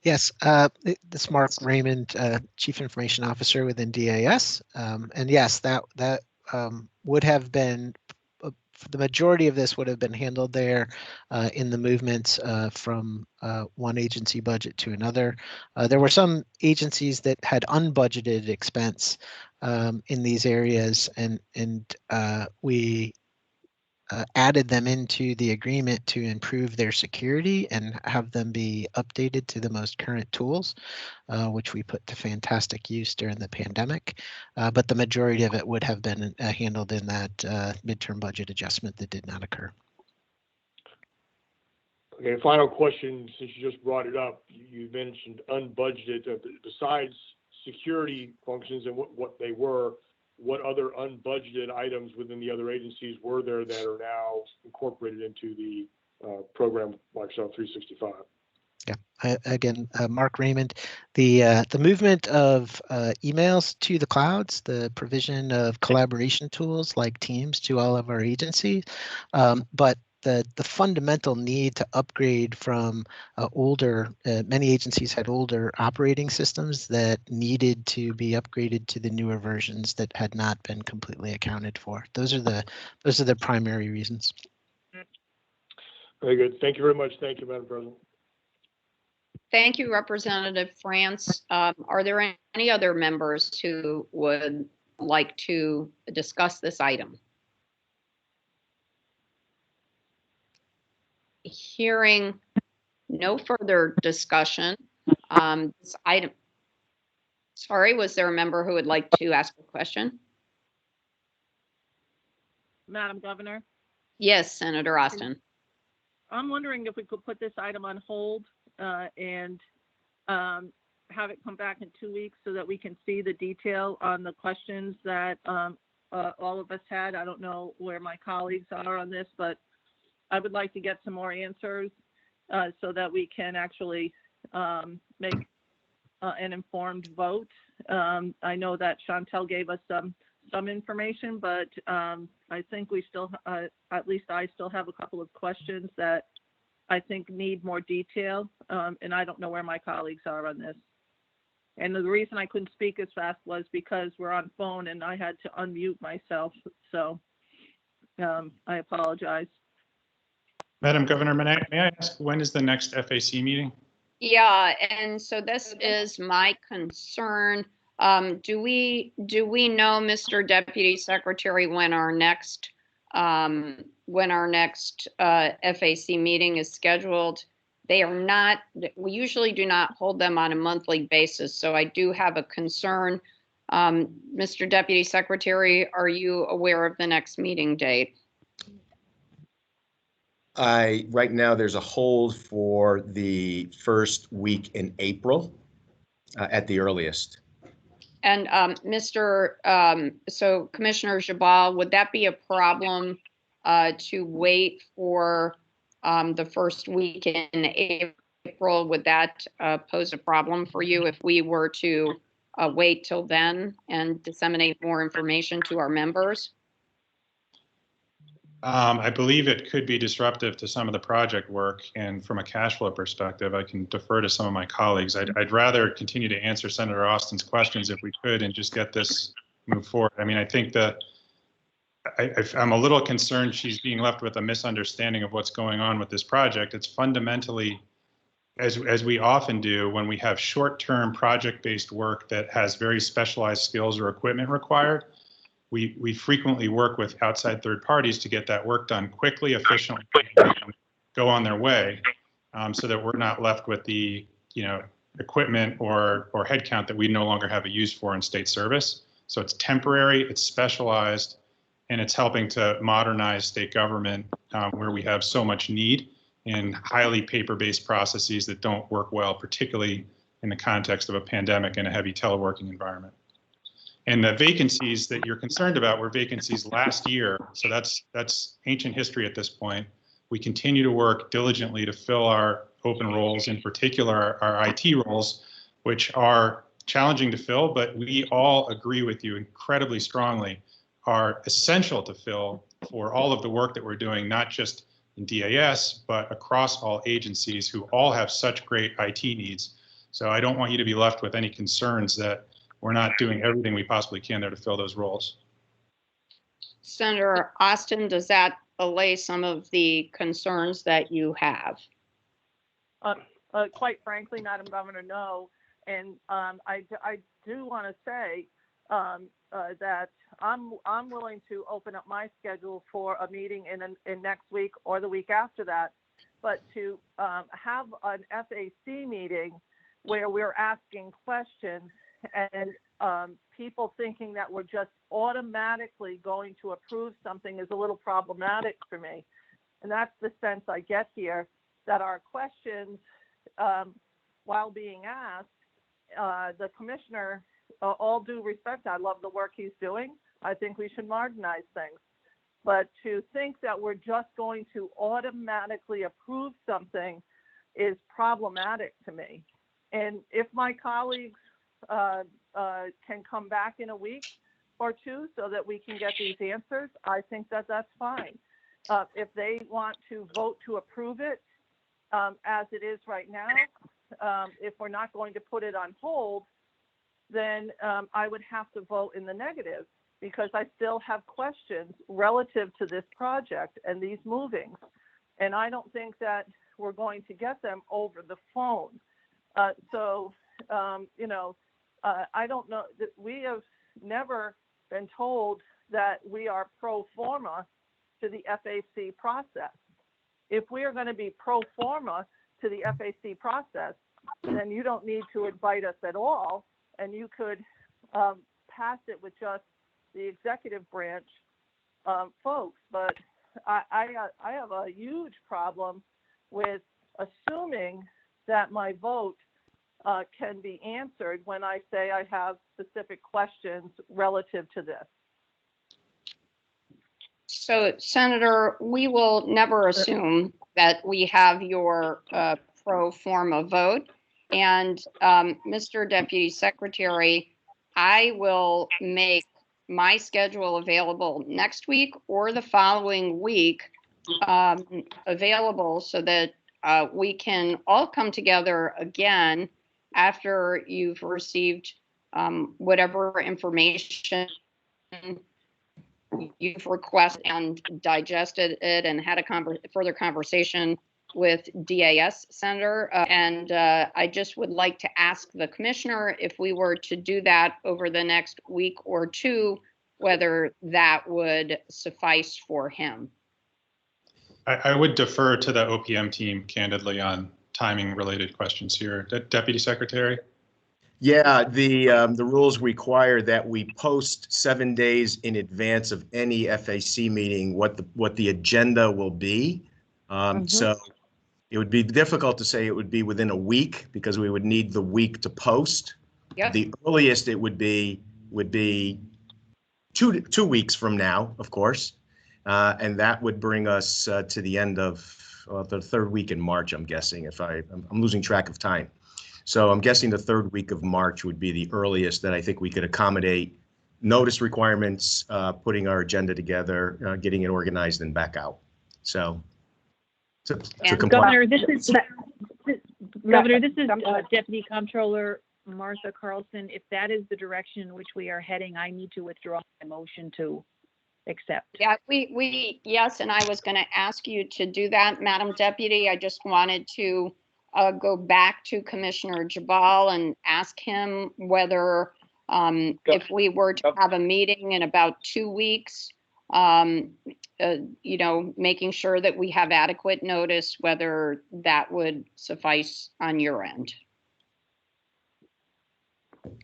Yes, this is Mark Raymond, Chief Information Officer within DAS. And yes, that would have been, the majority of this would have been handled there in the movements from one agency budget to another. There were some agencies that had unbudgeted expense in these areas, and we added them into the agreement to improve their security and have them be updated to the most current tools, which we put to fantastic use during the pandemic. But the majority of it would have been handled in that midterm budget adjustment that did not occur. Okay, final question, since you just brought it up, you mentioned unbudgeted, besides security functions and what they were, what other unbudgeted items within the other agencies were there that are now incorporated into the program Microsoft 365? Yeah, again, Mark Raymond, the movement of emails to the clouds, the provision of collaboration tools like Teams to all of our agencies, but the fundamental need to upgrade from older, many agencies had older operating systems that needed to be upgraded to the newer versions that had not been completely accounted for. Those are the primary reasons. Very good. Thank you very much. Thank you, Madam President. Thank you, Representative France. Are there any other members who would like to discuss this item? Hearing no further discussion, this item. Sorry, was there a member who would like to ask a question? Madam Governor? Yes, Senator Austin. I'm wondering if we could put this item on hold and have it come back in 2 weeks so that we can see the detail on the questions that all of us had. I don't know where my colleagues are on this, but I would like to get some more answers so that we can actually make an informed vote. I know that Chantel gave us some information, but I think we still, at least I still have a couple of questions that I think need more detail, and I don't know where my colleagues are on this. And the reason I couldn't speak as fast was because we're on phone and I had to unmute myself, so I apologize. Madam Governor, may I ask, when is the next FAC meeting? Yeah, and so this is my concern. Do we know, Mr. Deputy Secretary, when our next FAC meeting is scheduled? They are not, we usually do not hold them on a monthly basis, so I do have a concern. Mr. Deputy Secretary, are you aware of the next meeting date? Right now there's a hold for the first week in April at the earliest. And so Commissioner Jabal, would that be a problem to wait for the first week in April? Would that pose a problem for you if we were to wait till then and disseminate more information to our members? I believe it could be disruptive to some of the project work, and from a cash flow perspective, I can defer to some of my colleagues. I'd rather continue to answer Senator Austin's questions if we could and just get this moved forward. I mean, I think that I'm a little concerned she's being left with a misunderstanding of what's going on with this project. It's fundamentally, as we often do when we have short-term project-based work that has very specialized skills or equipment required, we frequently work with outside third parties to get that work done quickly, efficiently, and go on their way, so that we're not left with the equipment or headcount that we no longer have a use for in state service. So it's temporary, it's specialized, and it's helping to modernize state government where we have so much need in highly paper-based processes that don't work well, particularly in the context of a pandemic and a heavy teleworking environment. And the vacancies that you're concerned about were vacancies last year. So that's ancient history at this point. We continue to work diligently to fill our open roles, in particular our IT roles, which are challenging to fill, but we all agree with you incredibly strongly are essential to fill for all of the work that we're doing, not just in DAS, but across all agencies who all have such great IT needs. So I don't want you to be left with any concerns that we're not doing everything we possibly can there to fill those roles. Senator Austin, does that allay some of the concerns that you have? Quite frankly, Madam Governor, no. And I do want to say that I'm willing to open up my schedule for a meeting in next week or the week after that. But to have an FAC meeting where we're asking questions and people thinking that we're just automatically going to approve something is a little problematic for me. And that's the sense I get here, that our questions, while being asked, the commissioner, all due respect, I love the work he's doing. I think we should modernize things. But to think that we're just going to automatically approve something is problematic to me. And if my colleagues can come back in a week or two so that we can get these answers, I think that that's fine. If they want to vote to approve it as it is right now, if we're not going to put it on hold, then I would have to vote in the negative, because I still have questions relative to this project and these movings. And I don't think that we're going to get them over the phone. I don't know that we have never been told that we are pro forma to the FAC process. If we are going to be pro forma to the FAC process, then you don't need to invite us at all, and you could pass it with just the executive branch folks. But I have a huge problem with assuming that my vote can be answered when I say I have specific questions relative to this. So, Senator, we will never assume that we have your pro forma vote. And Mr. Deputy Secretary, I will make my schedule available next week or the following week available so that we can all come together again after you've received whatever information you've requested and digested it and had a further conversation with DAS, Senator. I just would like to ask the commissioner, if we were to do that over the next week or two, whether that would suffice for him. I would defer to the OPM team candidly on timing related questions here. Deputy Secretary? Yeah, the rules require that we post 7 days in advance of any FAC meeting what the agenda will be. So it would be difficult to say it would be within a week, because we would need the week to post. Yep. The earliest it would be two weeks from now, of course, and that would bring us to the end of the third week in March. I'm guessing, if I'm losing track of time. So I'm guessing the third week of March would be the earliest that I think we could accommodate notice requirements, putting our agenda together, getting it organized and back out. So to comply. Governor, this is Deputy Comptroller Martha Carlson. If that is the direction in which we are heading, I need to withdraw my motion to accept. Yeah, yes, and I was going to ask you to do that, Madam Deputy. I just wanted to go back to Commissioner Jabal and ask him whether if we were to have a meeting in about 2 weeks, making sure that we have adequate notice, whether that would suffice on your end.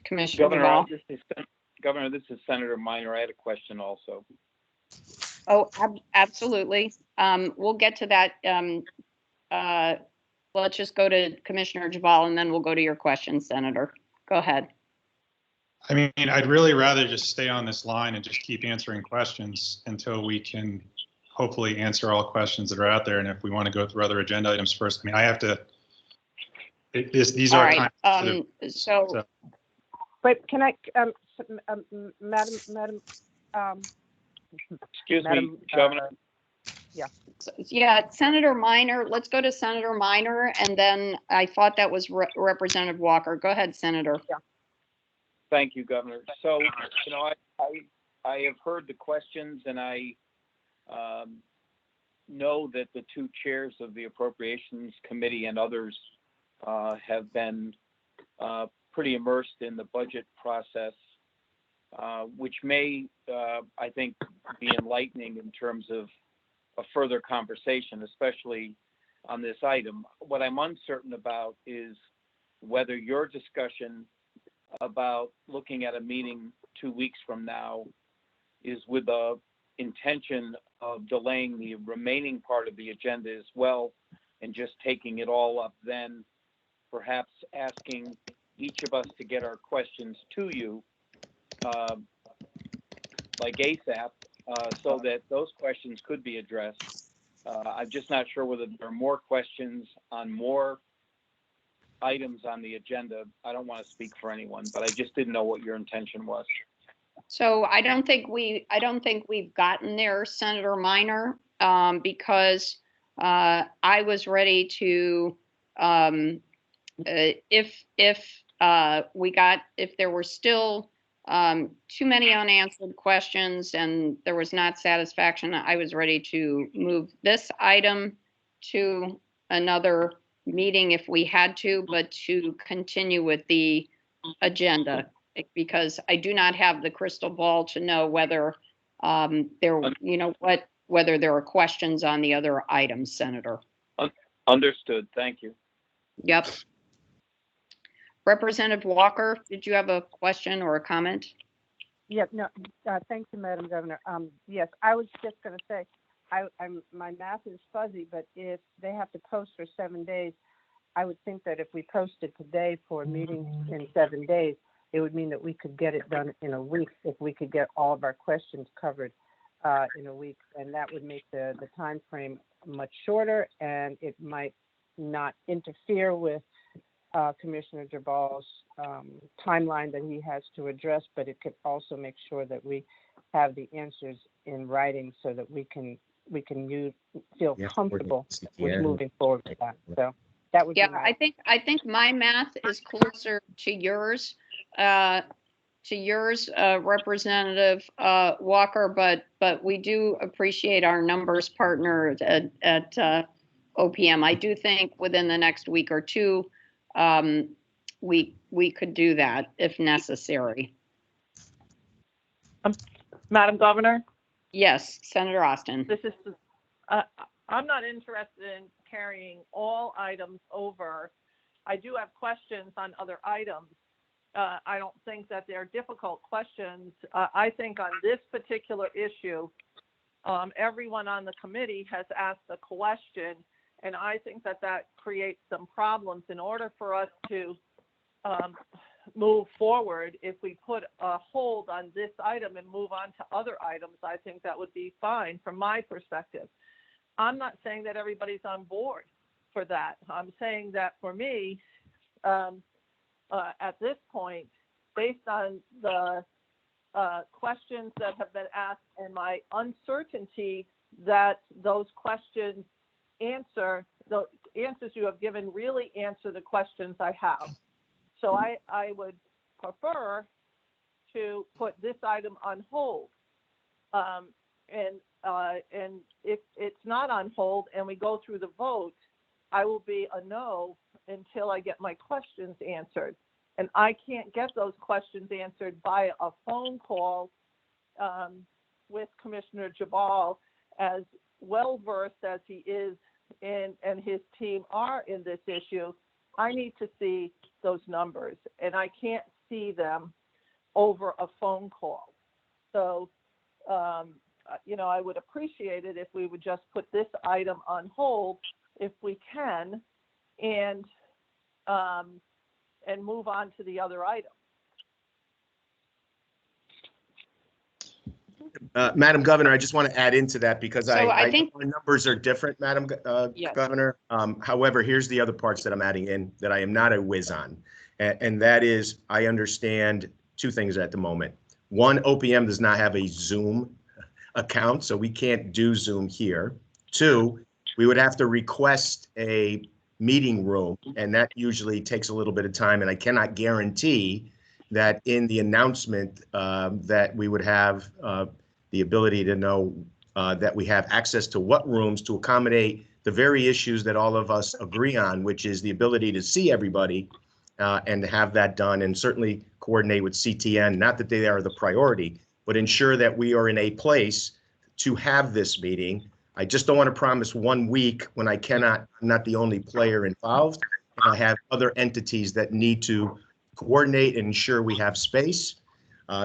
Commissioner Jabal. Governor, this is Senator Minor. I had a question also. Oh, absolutely. We'll get to that. Let's just go to Commissioner Jabal and then we'll go to your question, Senator. Go ahead. I mean, I'd really rather just stay on this line and just keep answering questions until we can hopefully answer all questions that are out there. And if we want to go through other agenda items first, I mean, I have to, these are right. So. But can I, Madam, excuse me, Governor. Yeah, Senator Minor, let's go to Senator Minor, and then I thought that was Representative Walker. Go ahead, Senator. Yeah. Thank you, Governor. So, I have heard the questions, and I know that the two chairs of the Appropriations Committee and others have been pretty immersed in the budget process, which may, I think, be enlightening in terms of a further conversation, especially on this item. What I'm uncertain about is whether your discussion about looking at a meeting 2 weeks from now is with the intention of delaying the remaining part of the agenda as well and just taking it all up then, perhaps asking each of us to get our questions to you like ASAP, so that those questions could be addressed. I'm just not sure whether there are more questions on more items on the agenda. I don't want to speak for anyone, but I just didn't know what your intention was. So I don't think we've gotten there, Senator Minor, because I was ready to, if there were still too many unanswered questions and there was not satisfaction, I was ready to move this item to another meeting if we had to, but to continue with the agenda, because I do not have the crystal ball to know whether whether there are questions on the other items, Senator. Understood. Thank you. Yep. Representative Walker, did you have a question or a comment? Yeah, no, thank you, Madam Governor. Yes, I was just going to say, my math is fuzzy, but if they have to post for 7 days, I would think that if we posted today for a meeting in 7 days, it would mean that we could get it done in a week if we could get all of our questions covered in a week, and that would make the time frame much shorter, and it might not interfere with Commissioner Jabal's timeline that he has to address, but it could also make sure that we have the answers in writing so that we can feel comfortable with moving forward with that. So that would be I think my math is closer to yours, Representative Walker, but we do appreciate our numbers partner at OPM. I do think within the next week or two, we could do that if necessary. Madam Governor? Yes, Senator Austin. This is, I'm not interested in carrying all items over. I do have questions on other items. I don't think that they're difficult questions. I think on this particular issue, everyone on the committee has asked a question, and I think that creates some problems. In order for us to move forward, if we put a hold on this item and move on to other items, I think that would be fine from my perspective. I'm not saying that everybody's on board for that. I'm saying that for me, at this point, based on the questions that have been asked and my uncertainty that those questions answer, the answers you have given really answer the questions I have. So I would prefer to put this item on hold. And if it's not on hold and we go through the vote, I will be a no until I get my questions answered. And I can't get those questions answered by a phone call with Commissioner Jabal, as well-versed as he is and his team are in this issue. I need to see those numbers, and I can't see them over a phone call. So, I would appreciate it if we would just put this item on hold if we can, and move on to the other item. Madam Governor, I just want to add into that because So I think our numbers are different, Madam Yes. Governor. However, here's the other parts that I'm adding in that I am not a whiz on. And that is, I understand two things at the moment. One, OPM does not have a Zoom account, so we can't do Zoom here. Two, we would have to request a meeting room, and that usually takes a little bit of time, and I cannot guarantee that in the announcement that we would have the ability to know that we have access to what rooms to accommodate the very issues that all of us agree on, which is the ability to see everybody and to have that done, and certainly coordinate with CTN, not that they are the priority, but ensure that we are in a place to have this meeting. I just don't want to promise 1 week when I'm not the only player involved. And I have other entities that need to coordinate and ensure we have space.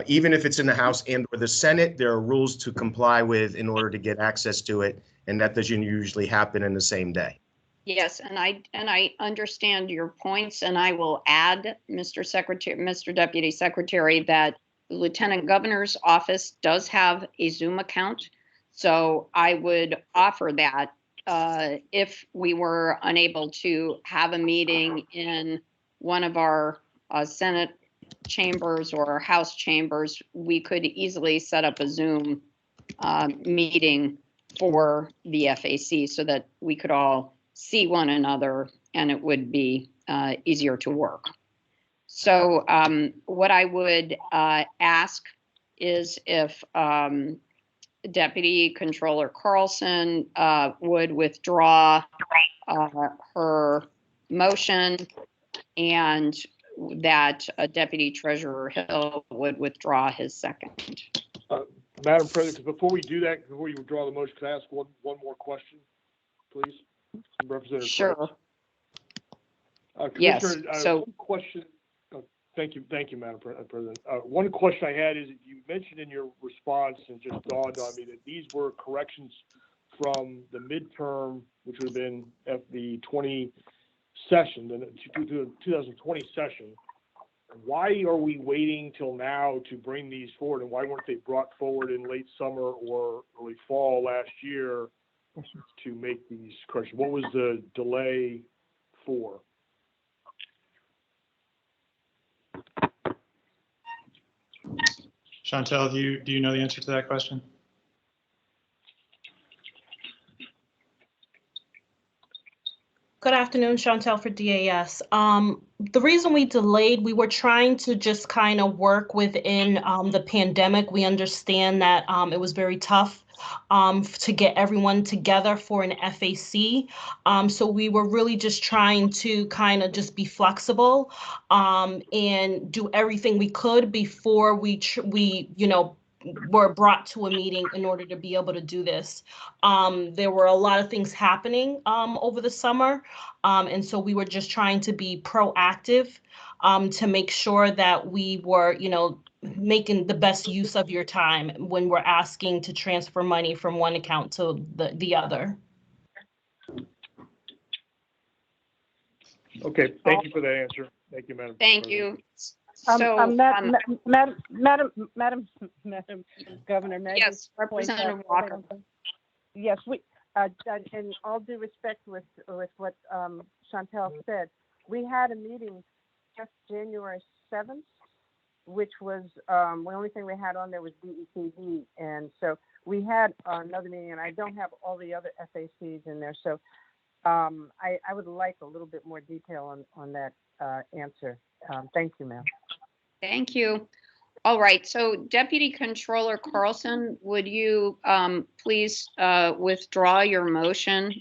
Even if it's in the House and or the Senate, there are rules to comply with in order to get access to it. And that doesn't usually happen in the same day. Yes, and I understand your points, and I will add, Mr. Deputy Secretary, that the Lieutenant Governor's office does have a Zoom account. So I would offer that if we were unable to have a meeting in one of our Senate chambers or House chambers, we could easily set up a Zoom meeting for the FAC so that we could all see one another and it would be easier to work. So what I would ask is if Deputy Controller Carlson would withdraw her motion, and that Deputy Treasurer Hill would withdraw his second. Madam President, before we do that, before you withdraw the motion, can I ask one more question, please? Representative Sure. Yes. So one question. Thank you, Madam President. One question I had is you mentioned in your response, and just dawned on me, that these were corrections from the midterm, which would have been at the 20 session, the 2020 session. Why are we waiting till now to bring these forward, and why weren't they brought forward in late summer or early fall last year to make these corrections? What was the delay for? Chantel, do you know the answer to that question? Good afternoon, Chantel for DAS. The reason we delayed, we were trying to just kind of work within the pandemic. We understand that it was very tough to get everyone together for an FAC. So we were really just trying to kind of just be flexible and do everything we could before we were brought to a meeting in order to be able to do this. There were a lot of things happening over the summer. And so we were just trying to be proactive to make sure that we were, making the best use of your time when we're asking to transfer money from one account to the other. Okay, thank you for that answer. Thank you, Madam. Thank you. So, Madam Governor, yes, Representative Walker. Yes, in all due respect with what Chantel said, we had a meeting just January 7th, which was the only thing we had on there was DETD, and so we had another meeting, and I don't have all the other FACs in there, so I would like a little bit more detail on that answer. Thank you, ma'am. Thank you. All right, so Deputy Controller Carlson, would you please withdraw your motion?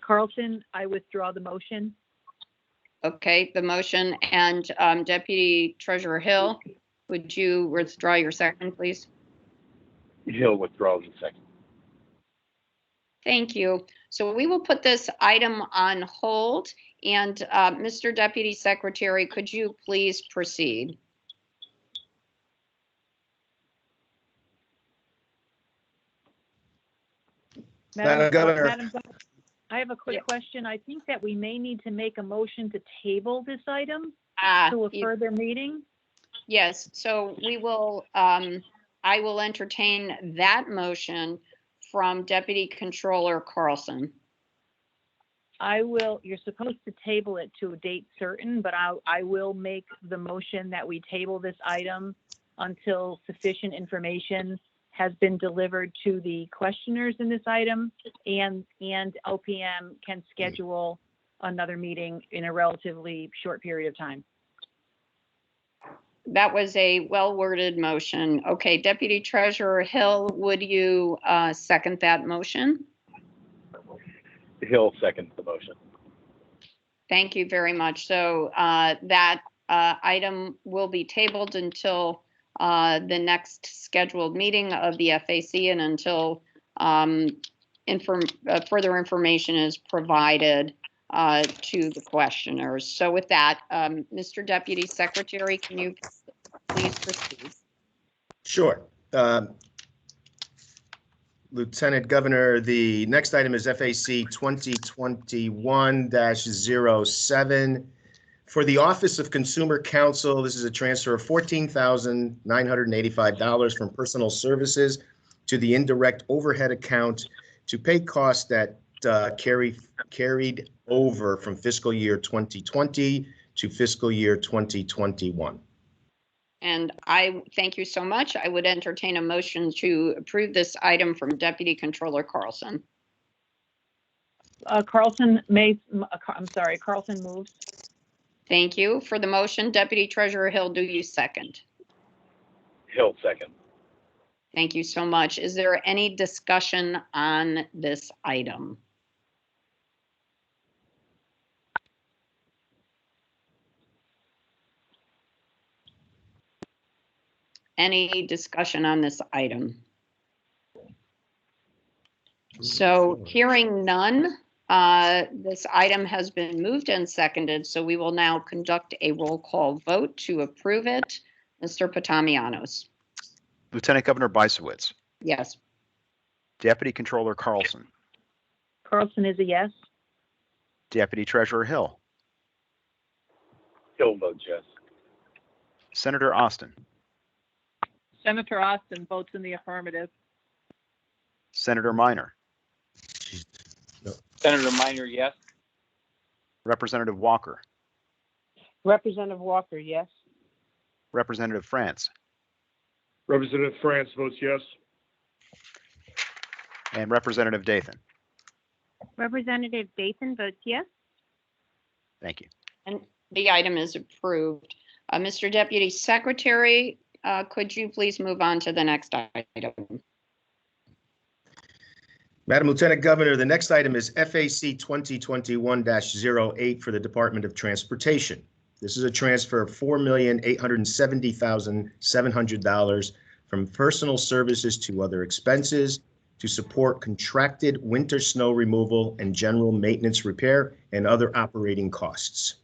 Carlson, I withdraw the motion. Okay, the motion, and Deputy Treasurer Hill, would you withdraw your second, please? Hill withdraws the second. Thank you. So we will put this item on hold, and Mr. Deputy Secretary, could you please proceed? Madam Governor. Madam Governor, I have a quick question. I think that we may need to make a motion to table this item to a further meeting. Yes, so we will, I will entertain that motion from Deputy Controller Carlson. You're supposed to table it to a date certain, but I will make the motion that we table this item until sufficient information has been delivered to the questioners in this item, and OPM can schedule another meeting in a relatively short period of time. That was a well-worded motion. Okay, Deputy Treasurer Hill, would you second that motion? Hill seconds the motion. Thank you very much. So that item will be tabled until the next scheduled meeting of the FAC and until further information is provided to the questioners. So with that, Mr. Deputy Secretary, can you please proceed? Sure. Lieutenant Governor, the next item is FAC 2021-07. For the Office of Consumer Counsel, this is a transfer of $14,985 from personal services to the indirect overhead account to pay costs that carried over from fiscal year 2020 to fiscal year 2021. And I thank you so much. I would entertain a motion to approve this item from Deputy Controller Carlson. Carlson moves. Thank you. For the motion, Deputy Treasurer Hill, do you second? Hill second. Thank you so much. Is there any discussion on this item? Any discussion on this item? So hearing none, this item has been moved and seconded, so we will now conduct a roll call vote to approve it. Mr. Potamianos. Lieutenant Governor Bysowitz. Yes. Deputy Controller Carlson. Carlson is a yes. Deputy Treasurer Hill. Hill votes yes. Senator Austin. Senator Austin votes in the affirmative. Senator Minor. Senator Minor, yes. Representative Walker. Representative Walker, yes. Representative France. Representative France votes yes. And Representative Dathan. Representative Dathan votes yes. Thank you. And the item is approved. Mr. Deputy Secretary, could you please move on to the next item? Madam Lieutenant Governor, the next item is FAC 2021-08 for the Department of Transportation. This is a transfer of $4,870,700 from personal services to other expenses to support contracted winter snow removal and general maintenance repair and other operating costs.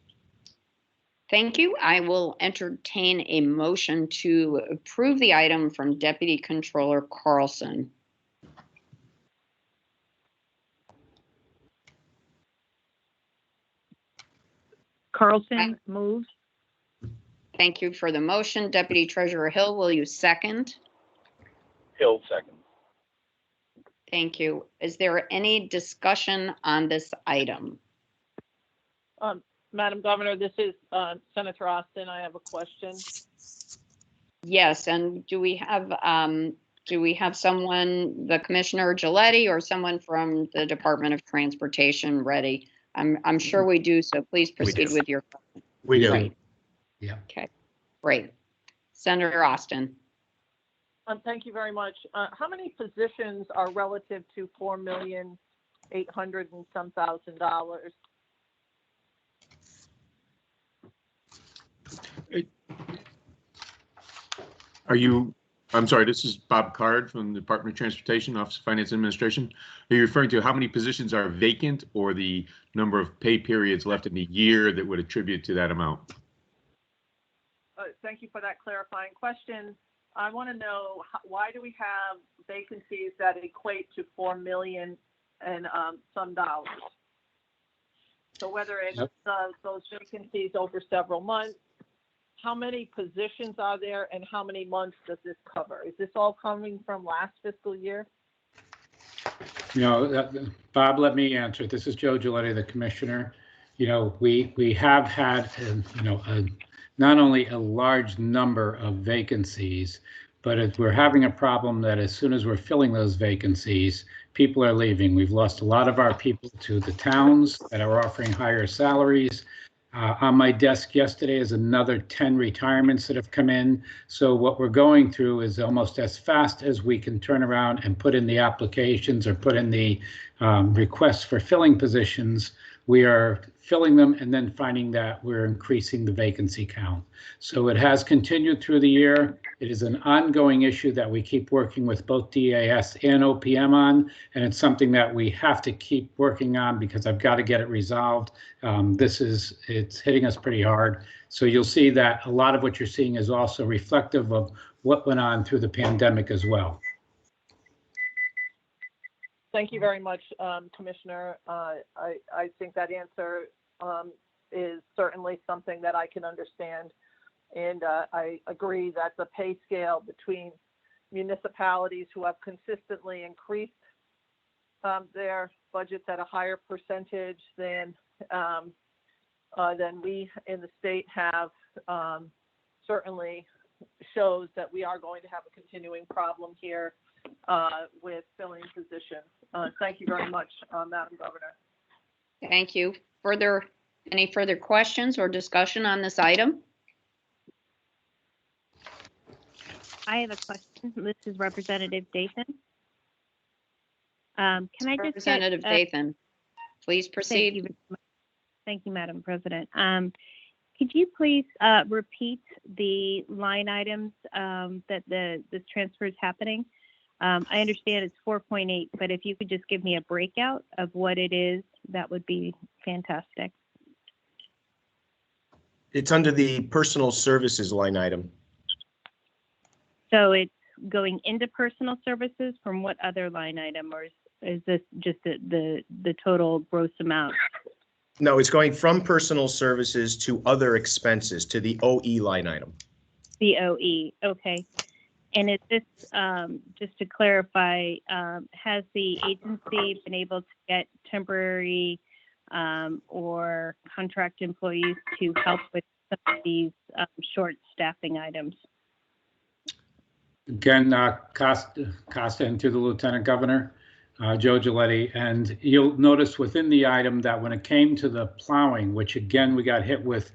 Thank you. I will entertain a motion to approve the item from Deputy Controller Carlson. Carlson moves. Thank you for the motion. Deputy Treasurer Hill, will you second? Hill second. Thank you. Is there any discussion on this item? Madam Governor, this is Senator Austin. I have a question. Yes, and do we have someone, the Commissioner Giletti or someone from the Department of Transportation ready? I'm sure we do, so please proceed with your question. We do. Great. Yeah. Okay, great. Senator Austin. Thank you very much. How many positions are relative to $4,800,000 and some $1,000? I'm sorry, this is Bob Card from the Department of Transportation, Office of Finance and Administration. Are you referring to how many positions are vacant or the number of pay periods left in the year that would attribute to that amount? Thank you for that clarifying question. I want to know why do we have vacancies that equate to $4 million and some dollars? So whether it's those vacancies over several months, how many positions are there and how many months does this cover? Is this all coming from last fiscal year? Bob, let me answer. This is Joe Giletti, the commissioner. We have had, not only a large number of vacancies, but we're having a problem that as soon as we're filling those vacancies, people are leaving. We've lost a lot of our people to the towns that are offering higher salaries. On my desk yesterday is another 10 retirements that have come in. So what we're going through is almost as fast as we can turn around and put in the applications or put in the requests for filling positions. We are filling them and then finding that we're increasing the vacancy count. So it has continued through the year. It is an ongoing issue that we keep working with both DAS and OPM on, and it's something that we have to keep working on because I've got to get it resolved. It's hitting us pretty hard. So you'll see that a lot of what you're seeing is also reflective of what went on through the pandemic as well. Thank you very much, Commissioner. I think that answer is certainly something that I can understand. And I agree that the pay scale between municipalities who have consistently increased their budgets at a higher percentage than we in the state have certainly shows that we are going to have a continuing problem here with filling positions. Thank you very much, Madam Governor. Thank you. Any further questions or discussion on this item? I have a question. This is Representative Dathan. Can I just Representative Dathan, please proceed. Thank you, Madam President. Could you please repeat the line items that this transfer is happening? I understand it's 4.8, but if you could just give me a breakout of what it is, that would be fantastic. It's under the personal services line item. So it's going into personal services from what other line item, or is this just the total gross amount? No, it's going from personal services to other expenses, to the OE line item. The OE, okay. And is this, just to clarify, has the agency been able to get temporary or contract employees to help with some of these short staffing items? Again, Costa and to the Lieutenant Governor, Joe Giletti, and you'll notice within the item that when it came to the plowing, which again we got hit with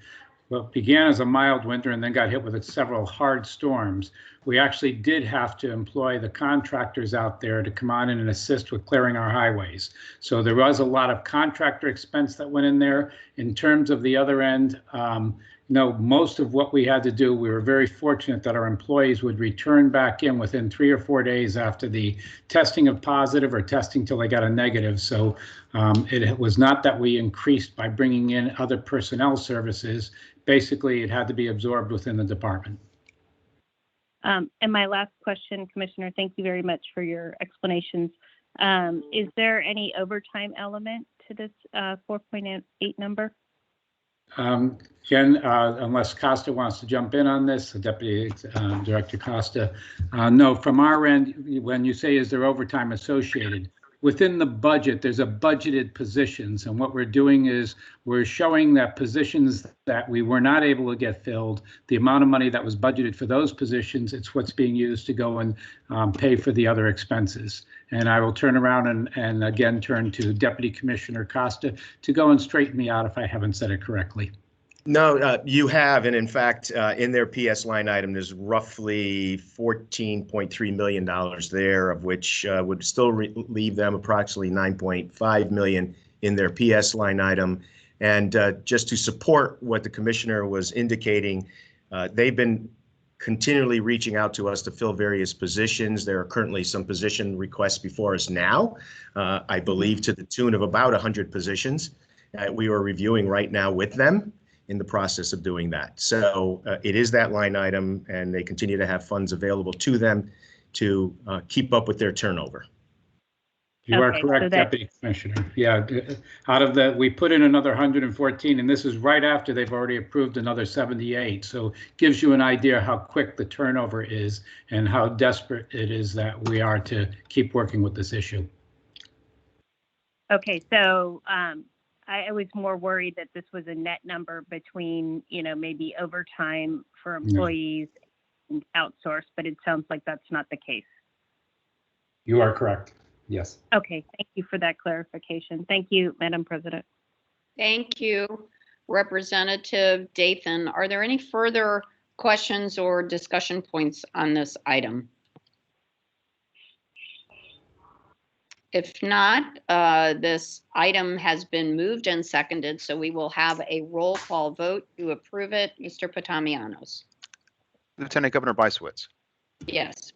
what began as a mild winter and then got hit with several hard storms, we actually did have to employ the contractors out there to come on in and assist with clearing our highways. So there was a lot of contractor expense that went in there. In terms of the other end, most of what we had to do, we were very fortunate that our employees would return back in within 3 or 4 days after the testing of positive or testing till they got a negative. So it was not that we increased by bringing in other personnel services. Basically, it had to be absorbed within the department. And my last question, Commissioner, thank you very much for your explanations. Is there any overtime element to this 4.8 number? Jen, unless Costa wants to jump in on this, Deputy Director Costa. No, from our end, when you say is there overtime associated, within the budget, there's a budgeted positions. And what we're doing is we're showing that positions that we were not able to get filled, the amount of money that was budgeted for those positions, it's what's being used to go and pay for the other expenses. And I will turn around and again turn to Deputy Commissioner Costa to go and straighten me out if I haven't said it correctly. No, you have, and in fact, in their PS line item, there's roughly $14.3 million there, of which would still leave them approximately $9.5 million in their PS line item. And just to support what the commissioner was indicating, they've been continually reaching out to us to fill various positions. There are currently some position requests before us now, I believe to the tune of about 100 positions that we are reviewing right now with them, in the process of doing that. So it is that line item, and they continue to have funds available to them to keep up with their turnover. You are correct, so Deputy Commissioner. Yeah, out of the, we put in another 114, and this is right after they've already approved another 78. So gives you an idea how quick the turnover is and how desperate it is that we are to keep working with this issue. Okay, so I was more worried that this was a net number between, maybe overtime for employees outsourced, but it sounds like that's not the case. You are correct. Yes. Okay, thank you for that clarification. Thank you, Madam President. Thank you, Representative Dathan. Are there any further questions or discussion points on this item? If not, this item has been moved and seconded, so we will have a roll call vote to approve it. Mr. Potamianos. Lieutenant Governor Byswitz. Yes.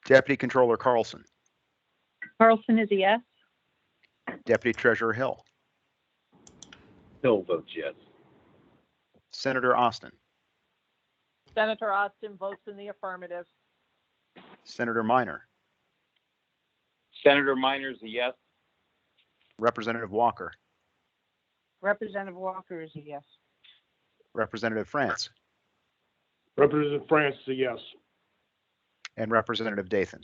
Deputy Controller Carlson. Carlson is a yes. Deputy Treasurer Hill. Hill votes yes. Senator Austin. Senator Austin votes in the affirmative. Senator Minor. Senator Minor is a yes. Representative Walker. Representative Walker is a yes. Representative France. Representative France is a yes. And Representative Dathan.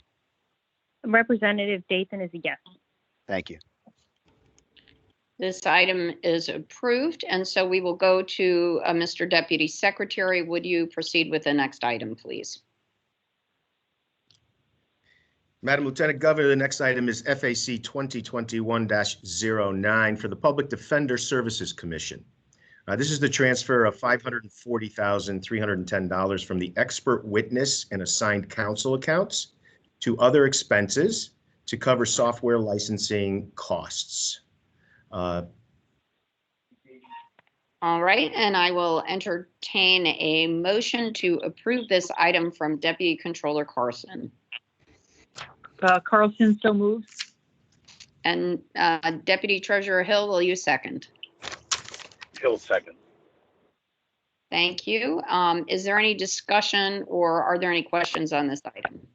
Representative Dathan is a yes. Thank you. This item is approved, and so we will go to Mr. Deputy Secretary. Would you proceed with the next item, please? Madam Lieutenant Governor, the next item is FAC 2021-09 for the Public Defender Services Commission. This is the transfer of $540,310 from the expert witness and assigned counsel accounts to other expenses to cover software licensing costs. All right, and I will entertain a motion to approve this item from Deputy Controller Carlson. Carlson so moves. And Deputy Treasurer Hill, will you second? Hill second. Thank you. Is there any discussion or are there any questions on this item?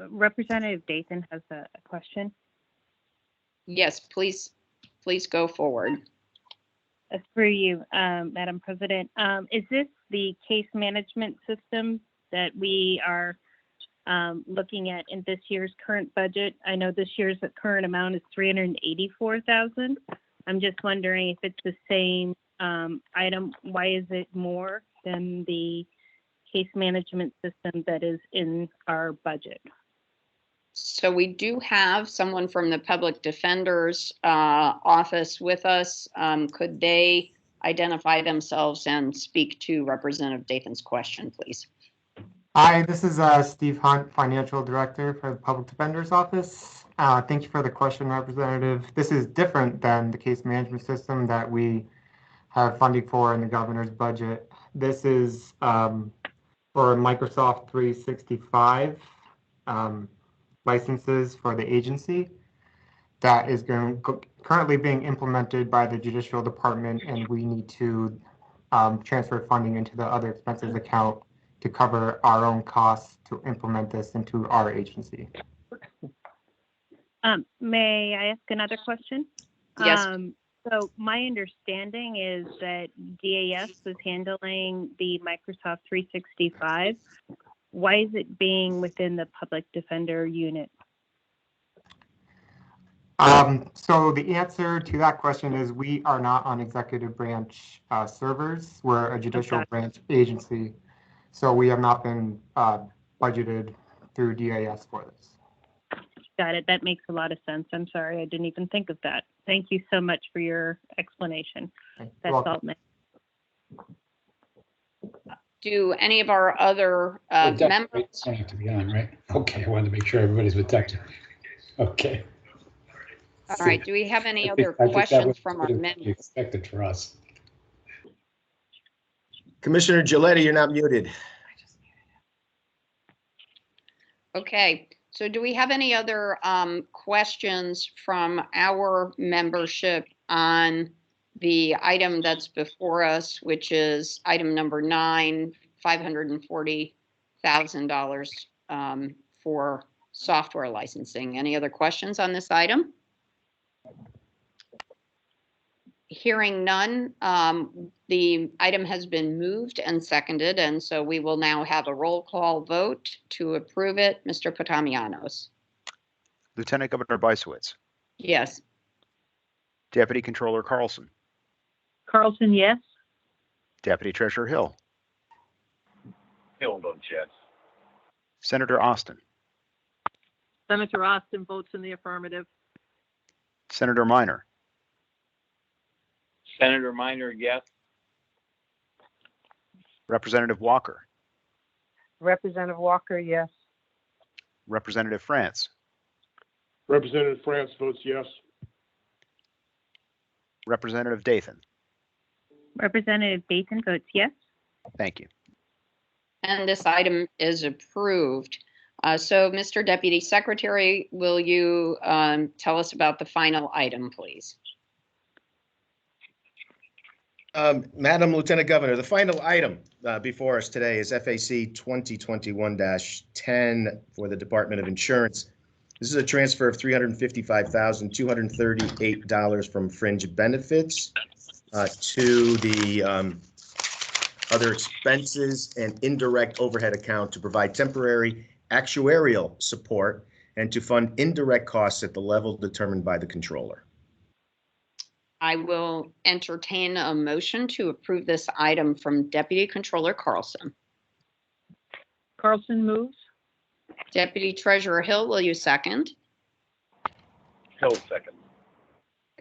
Representative Dathan has a question. Yes, please go forward. Through you, Madam President. Is this the case management system that we are looking at in this year's current budget? I know this year's current amount is $384,000. I'm just wondering if it's the same item. Why is it more than the case management system that is in our budget? So we do have someone from the Public Defender's office with us. Could they identify themselves and speak to Representative Dathan's question, please? Hi, this is Steve Hunt, Financial Director for the Public Defender's Office. Thank you for the question, Representative. This is different than the case management system that we have funding for in the governor's budget. This is for Microsoft 365 licenses for the agency that is currently being implemented by the Judicial Department, and we need to transfer funding into the other expenses account to cover our own costs to implement this into our agency. May I ask another question? Yes. So my understanding is that DAS was handling the Microsoft 365. Why is it being within the public defender unit? So the answer to that question is we are not on executive branch servers. We're a judicial branch agency. So we have not been budgeted through DAS for this. Got it. That makes a lot of sense. I'm sorry, I didn't even think of that. Thank you so much for your explanation. That's all. Do any of our other members? Don't have to be on, right? Okay, I wanted to make sure everybody's protected. Okay. All right. Do we have any other questions from our members? Expected for us. Commissioner Giletti, you're not muted. Okay. So do we have any other questions from our membership on the item that's before us, which is item number 9, $540,000 for software licensing? Any other questions on this item? Hearing none, the item has been moved and seconded, and so we will now have a roll call vote to approve it. Mr. Potamianos. Lieutenant Governor Byswitz. Yes. Deputy Controller Carlson. Carlson, yes. Deputy Treasurer Hill, Hill votes yes. Senator Austin, Senator Austin votes in the affirmative. Senator Minor, Senator Minor, yes. Representative Walker, Representative Walker, yes. Representative France, Representative France votes yes. Representative Dathan. Representative Dayton votes yes. Thank you. And this item is approved. So, Mr. Deputy Secretary, will you tell us about the final item, please? Madam Lieutenant Governor, the final item before us today is FAC 2021-10 for the Department of Insurance. This is a transfer of $355,238 from fringe benefits to the other expenses and indirect overhead account to provide temporary actuarial support and to fund indirect costs at the level determined by the controller. I will entertain a motion to approve this item from Deputy Controller Carlson. Carlson moves. Deputy Treasurer Hill, will you second? Hill second.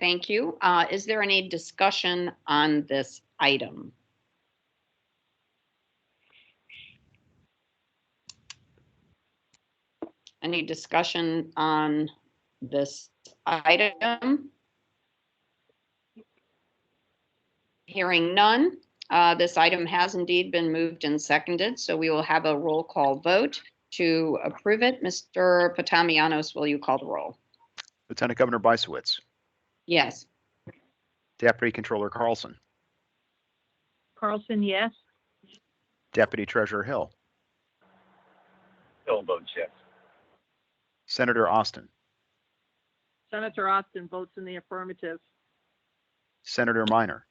Thank you. Is there any discussion on this item? Any discussion on this item? Hearing none, this item has indeed been moved and seconded, so we will have a roll call vote to approve it. Mr. Potamianos, will you call the roll? Lieutenant Governor Bysowitz, Yes. Deputy Controller Carlson, Carlson, yes. Deputy Treasurer Hill, Hill votes yes. Senator Austin, Senator Austin votes in the affirmative. Senator Minor,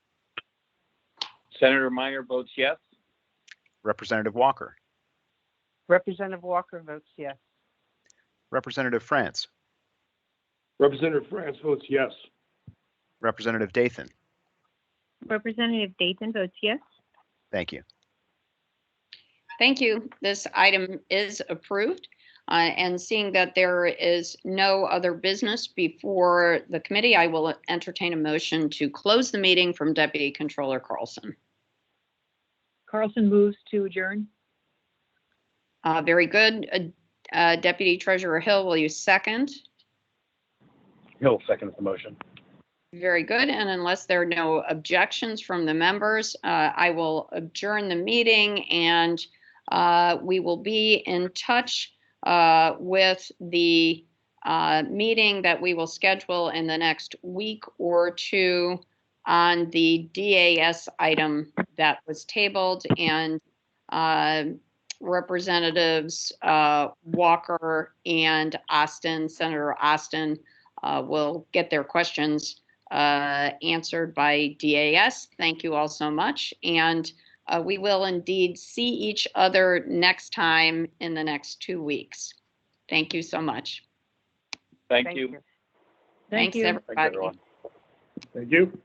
Senator Minor votes yes. Representative Walker, Representative Walker votes yes. Representative France, Representative France votes yes. Representative Dathan. Representative Dayton votes yes. Thank you. Thank you. This item is approved. And seeing that there is no other business before the committee, I will entertain a motion to close the meeting from Deputy Controller Carlson. Carlson moves to adjourn. Very good. Deputy Treasurer Hill, will you second? Hill seconds the motion. Very good. And unless there are no objections from the members, I will adjourn the meeting, and we will be in touch with the meeting that we will schedule in the next week or two on the DAS item that was tabled, and Representatives Walker and Austin, Senator Austin, will get their questions answered by DAS. Thank you all so much. And we will indeed see each other next time in the next 2 weeks. Thank you so much. Thank you. Thanks, you. everybody. Thanks, everyone. Thank you.